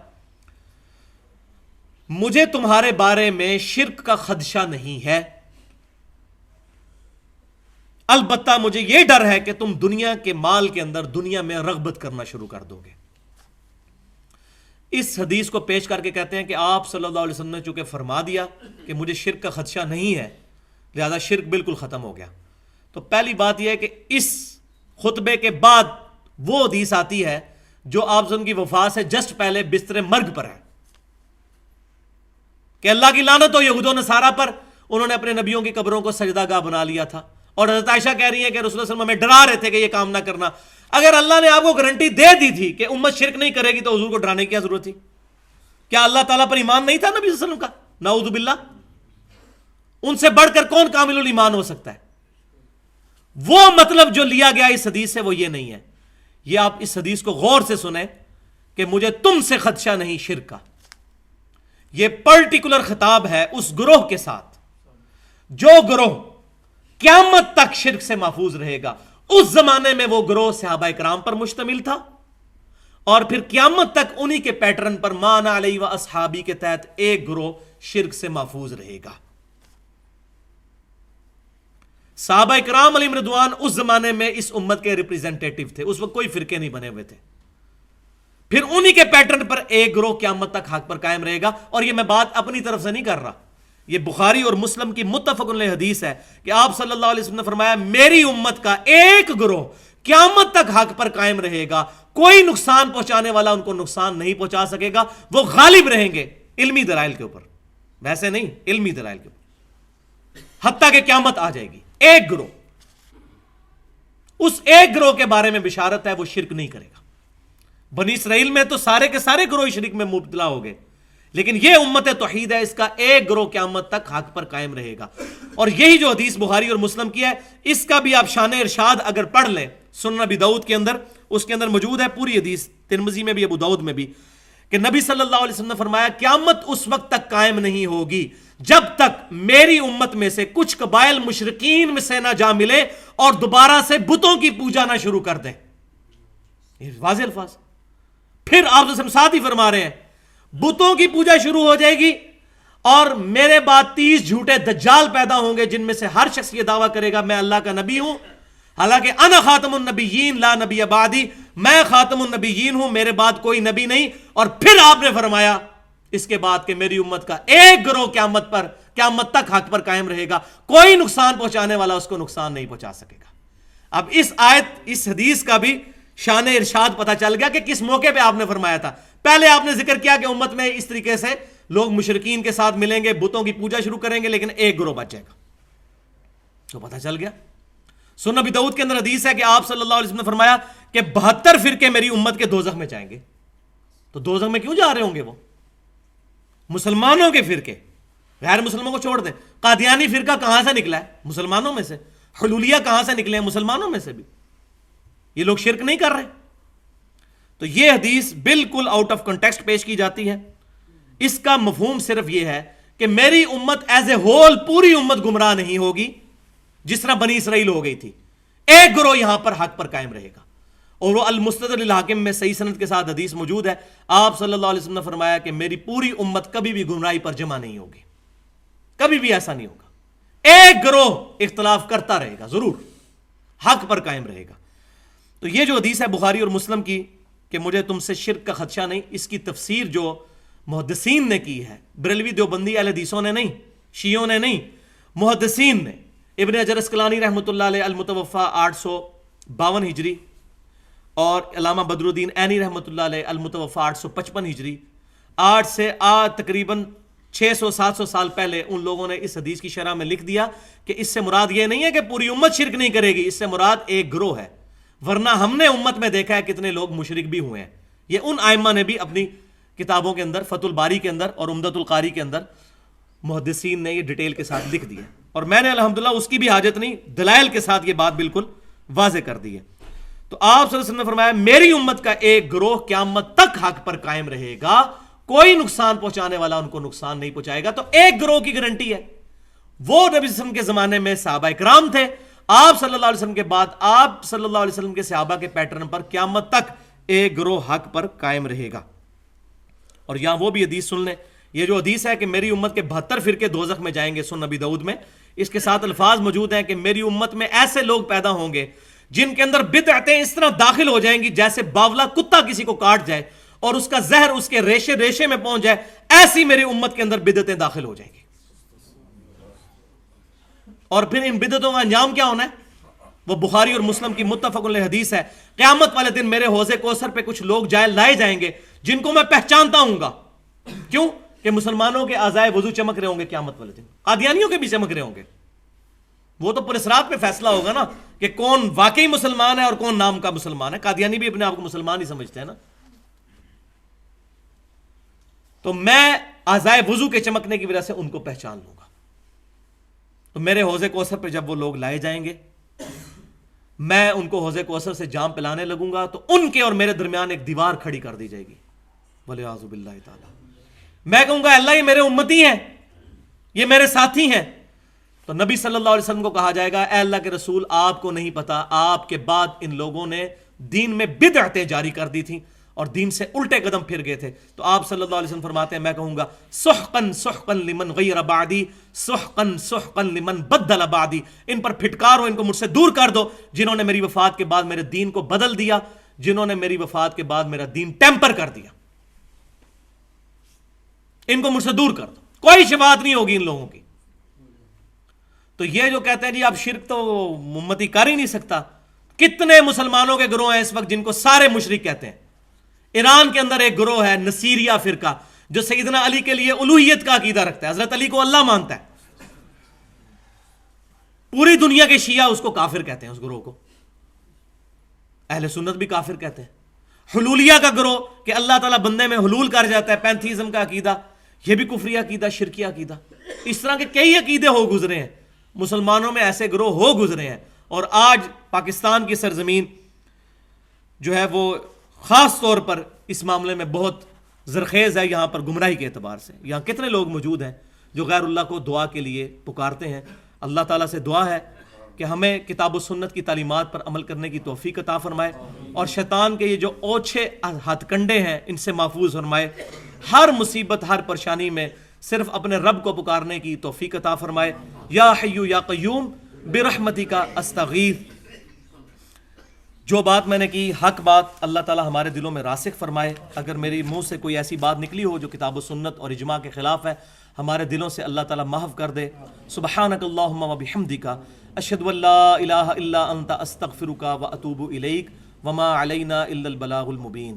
مجھے تمہارے بارے میں شرک کا خدشہ نہیں ہے، البتہ مجھے یہ ڈر ہے کہ تم دنیا کے مال کے اندر دنیا میں رغبت کرنا شروع کر دو گے. اس حدیث کو پیش کر کے کہتے ہیں کہ آپ صلی اللہ علیہ وسلم نے چونکہ فرما دیا کہ مجھے شرک کا خدشہ نہیں ہے لہذا شرک بالکل ختم ہو گیا. تو پہلی بات یہ ہے کہ اس خطبے کے بعد وہ حدیث آتی ہے جو آپ صلی اللہ علیہ وسلم کی وفات سے جسٹ پہلے بستر مرگ پر ہے کہ اللہ کی لعنت ہو یہود و نصارہ پر، انہوں نے اپنے نبیوں کی قبروں کو سجدہ گاہ بنا لیا تھا. اور حضرت عائشہ کہہ رہی ہے کہ رسول اللہ صلی اللہ علیہ وسلم ہمیں ڈرا رہے تھے کہ یہ کام نہ کرنا. اگر اللہ نے آپ کو گارنٹی دے دی تھی کہ امت شرک نہیں کرے گی تو حضور کو ڈرانے کی کیا ضرورت تھی؟ کیا اللہ تعالیٰ پر ایمان نہیں تھا نبی صلی اللہ علیہ وسلم کا؟ نعوذ باللہ. ان سے بڑھ کر کون کامل الایمان ہو سکتا ہے؟ وہ مطلب جو لیا گیا اس حدیث سے وہ یہ نہیں ہے. یہ آپ اس حدیث کو غور سے سنیں کہ مجھے تم سے خدشہ نہیں شرک کا. یہ پرٹیکولر خطاب ہے اس گروہ کے ساتھ جو گروہ قیامت تک شرک سے محفوظ رہے گا. اس زمانے میں وہ گروہ صحابہ کرام پر مشتمل تھا اور پھر قیامت تک انہی کے پیٹرن پر مان علیہ و اصحابی کے تحت ایک گروہ شرک سے محفوظ رہے گا. صحابہ کرام علیہم رضوان اس زمانے میں اس امت کے ریپریزنٹیٹیو تھے، اس وقت کوئی فرقے نہیں بنے ہوئے تھے. پھر انہی کے پیٹرن پر ایک گروہ قیامت تک حق پر قائم رہے گا. اور یہ میں بات اپنی طرف سے نہیں کر رہا، یہ بخاری اور مسلم کی متفق علیہ حدیث ہے کہ آپ صلی اللہ علیہ وسلم نے فرمایا میری امت کا ایک گروہ قیامت تک حق پر قائم رہے گا، کوئی نقصان پہنچانے والا ان کو نقصان نہیں پہنچا سکے گا، وہ غالب رہیں گے علمی دلائل کے اوپر، ویسے نہیں، علمی دلائل کے اوپر، حتیٰ کہ قیامت آ جائے گی. ایک گروہ، اس ایک گروہ کے بارے میں بشارت ہے وہ شرک نہیں کرے گا. بنی اسرائیل میں تو سارے کے سارے گروہ شرک میں مبتلا ہو گئے، لیکن یہ امت توحید ہے، اس کا ایک گروہ قیامت تک حق پر قائم رہے گا. اور یہی جو حدیث بخاری اور مسلم کی ہے اس کا بھی آپ شان ارشاد اگر پڑھ لیں سنن ابی داؤد کے اندر، اس کے اندر موجود ہے پوری حدیث، ترمذی میں بھی ابو داؤد میں بھی، کہ نبی صلی اللہ علیہ وسلم نے فرمایا قیامت اس وقت تک قائم نہیں ہوگی جب تک میری امت میں سے کچھ قبائل مشرکین میں سے نہ جا ملے اور دوبارہ سے بتوں کی پوجا نہ شروع کر دیں. یہ واضح الفاظ. پھر آپ ساتھ ہی فرما رہے ہیں بتوں کی پوجا شروع ہو جائے گی اور میرے بعد 30 جھوٹے دجال پیدا ہوں گے جن میں سے ہر شخص یہ دعویٰ کرے گا میں اللہ کا نبی ہوں، حالانکہ انا خاتم النبیین لا نبی بعدی، میں خاتم النبیین ہوں، میرے بعد کوئی نبی نہیں. اور پھر آپ نے فرمایا اس کے بعد کہ میری امت کا ایک گروہ قیامت تک حق پر قائم رہے گا، کوئی نقصان پہنچانے والا اس کو نقصان نہیں پہنچا سکے گا. اب اس آیت، اس حدیث کا بھی شان ارشاد پتہ چل گیا کہ کس موقع پہ آپ نے فرمایا تھا. پہلے آپ نے ذکر کیا کہ امت میں اس طریقے سے لوگ مشرکین کے ساتھ ملیں گے، بتوں کی پوجا شروع کریں گے، لیکن ایک گروہ بچ جائے گا. تو پتہ چل گیا. سنن ابی داؤد کے اندر حدیث ہے کہ آپ صلی اللہ علیہ وسلم نے فرمایا کہ 72 فرقے میری امت کے دوزخ میں جائیں گے. تو دوزخ میں کیوں جا رہے ہوں گے؟ وہ مسلمانوں کے فرقے، غیر مسلموں کو چھوڑ دیں. قادیانی فرقہ کہاں سے نکلا ہے؟ مسلمانوں میں سے. حلولیہ کہاں سے نکلے ہیں؟ مسلمانوں میں سے بھی. یہ لوگ شرک نہیں کر رہے. تو یہ حدیث بالکل آؤٹ آف کنٹیکسٹ پیش کی جاتی ہے. اس کا مفہوم صرف یہ ہے کہ میری امت ایز اے ہول پوری امت گمراہ نہیں ہوگی جس طرح بنی اسرائیل ہو گئی تھی. ایک گروہ یہاں پر حق پر قائم رہے گا. اور وہ المستدرک للحاکم میں صحیح سند کے ساتھ حدیث موجود ہے. آپ صلی اللہ علیہ وسلم نے فرمایا کہ میری پوری امت کبھی بھی گمراہی پر جمع نہیں ہوگی, کبھی بھی ایسا نہیں ہوگا. ایک گروہ اختلاف کرتا رہے گا, ضرور حق پر قائم رہے گا. تو یہ جو حدیث ہے بخاری اور مسلم کی کہ مجھے تم سے شرک کا خدشہ نہیں, اس کی تفسیر جو محدثین نے کی ہے, بریلوی دیوبندی اہل حدیثوں نے نہیں, شیعوں نے نہیں, محدثین نے. ابن حجر اسقلانی رحمۃ اللہ علیہ المتوفی 852 ہجری اور علامہ بدر الدین عینی رحمۃ اللہ علیہ المتوفی 855 ہجری, آج سے تقریباً 600-700 سال پہلے ان لوگوں نے اس حدیث کی شرح میں لکھ دیا کہ اس سے مراد یہ نہیں ہے کہ پوری امت شرک نہیں کرے گی, اس سے مراد ایک گروہ ہے. ورنہ ہم نے امت میں دیکھا ہے کتنے لوگ مشرک بھی ہوئے ہیں. یہ ان ائمہ نے بھی اپنی کتابوں کے اندر, فتح الباری کے اندر اور عمدۃ القاری کے اندر, محدثین نے یہ ڈیٹیل کے ساتھ لکھ دیا. اور میں نے الحمدللہ اس کی بھی حاجت نہیں, دلائل کے ساتھ یہ بات بالکل واضح کر دی ہے. تو آپ صلی اللہ علیہ وسلم نے فرمایا میری امت کا ایک گروہ قیامت تک حق پر قائم رہے گا, کوئی نقصان پہنچانے والا ان کو نقصان نہیں پہنچائے گا. تو ایک گروہ کی گارنٹی ہے, وہ نبی صلی اللہ علیہ وسلم کے زمانے میں صحابہ کرام تھے. آپ صلی اللہ علیہ وسلم کے بعد آپ صلی اللہ علیہ وسلم کے صحابہ کے پیٹرن پر قیامت تک ایک گروہ حق پر قائم رہے گا. اور یہاں وہ بھی حدیث سن لیں, یہ جو حدیث ہے کہ میری امت کے 72 فرقے دوزخ میں جائیں گے, سنن نبی داؤد میں اس کے ساتھ الفاظ موجود ہیں کہ میری امت میں ایسے لوگ پیدا ہوں گے جن کے اندر بدعتیں اس طرح داخل ہو جائیں گی جیسے باولا کتا کسی کو کاٹ جائے اور اس کا زہر اس کے ریشے ریشے میں پہنچ جائے, ایسی میری امت کے اندر بدعتیں داخل ہو جائیں گی. اور پھر ان بدعتوں کا انجام کیا ہونا ہے, وہ بخاری اور مسلم کی متفق علیہ حدیث ہے. قیامت والے دن میرے حوض کوثر پہ کچھ لوگ لائے جائیں گے جن کو میں پہچانتا ہوں گا. کیوں کہ مسلمانوں کے اعضائے وضو چمک رہے ہوں گے قیامت والے دن, قادیانیوں کے بھی چمک رہے ہوں گے. وہ تو پرسرات پہ فیصلہ ہوگا نا کہ کون واقعی مسلمان ہے اور کون نام کا مسلمان ہے. قادیانی بھی اپنے آپ کو مسلمان ہی سمجھتے ہیں نا. تو میں اعضائے وضو کے چمکنے کی وجہ سے ان کو پہچان لوں گا. تو میرے حوض کوثر پہ جب وہ لوگ لائے جائیں گے, میں ان کو حوض کوثر سے جام پلانے لگوں گا تو ان کے اور میرے درمیان ایک دیوار کھڑی کر دی جائے گی, والعیاذ باللہ تعالی. میں کہوں گا اللہ یہ میرے امتی ہیں, یہ میرے ساتھی ہیں. تو نبی صلی اللہ علیہ وسلم کو کہا جائے گا اے اللہ کے رسول آپ کو نہیں پتا آپ کے بعد ان لوگوں نے دین میں بدعتیں جاری کر دی تھیں اور دین سے الٹے قدم پھر گئے تھے. تو آپ صلی اللہ علیہ وسلم فرماتے ہیں میں کہوں گا سحقا سحقا لمن غیر بعدی سحقا سحقا لمن بدل بعدی, ان پر پھٹکارو, ان کو مجھ سے دور کر دو جنہوں نے میری وفات کے بعد میرے دین کو بدل دیا, جنہوں نے میری وفات کے بعد میرا دین ٹیمپر کر دیا. ان کو مجھ سے دور کر دو, کوئی شفاعت نہیں ہوگی ان لوگوں کی. تو یہ جو کہتے ہیں جی اب شرک تو امتی کر ہی نہیں سکتا, کتنے مسلمانوں کے گروہ ہیں اس وقت جن کو سارے مشرک کہتے ہیں. ایران کے اندر ایک گروہ ہے نصیریہ فرقہ جو سیدنا علی کے لیے الوہیت کا عقیدہ رکھتا ہے, حضرت علی کو اللہ مانتا ہے. پوری دنیا کے شیعہ اس کو کافر کہتے ہیں, اس گروہ کو اہل سنت بھی کافر کہتے ہیں. حلولیہ کا گروہ کہ اللہ تعالیٰ بندے میں حلول کر جاتا ہے, پینتھیزم کا عقیدہ, یہ بھی کفری عقیدہ, شرکی عقیدہ. اس طرح کے کئی عقیدے ہو گزرے ہیں مسلمانوں میں, ایسے گروہ ہو گزرے ہیں. اور آج پاکستان کی سرزمین جو ہے وہ خاص طور پر اس معاملے میں بہت زرخیز ہے, یہاں پر گمراہی کے اعتبار سے. یہاں کتنے لوگ موجود ہیں جو غیر اللہ کو دعا کے لیے پکارتے ہیں. اللہ تعالیٰ سے دعا ہے کہ ہمیں کتاب و سنت کی تعلیمات پر عمل کرنے کی توفیق عطا فرمائے اور شیطان کے یہ جو اوچھے ہتھ کنڈے ہیں ان سے محفوظ فرمائے. ہر مصیبت ہر پریشانی میں صرف اپنے رب کو پکارنے کی توفیق عطا فرمائے. یا حی یا قیوم برحمتک استغیث. جو بات میں نے کی حق بات اللہ تعالیٰ ہمارے دلوں میں راسخ فرمائے. اگر میری منہ سے کوئی ایسی بات نکلی ہو جو کتاب و سنت اور اجماع کے خلاف ہے, ہمارے دلوں سے اللہ تعالیٰ محو کر دے. سبحانک اللہم و بحمدک اشہد ان لا الہ الا انت استغفرک و اتوب الیک وما علینا الا البلاغ المبین.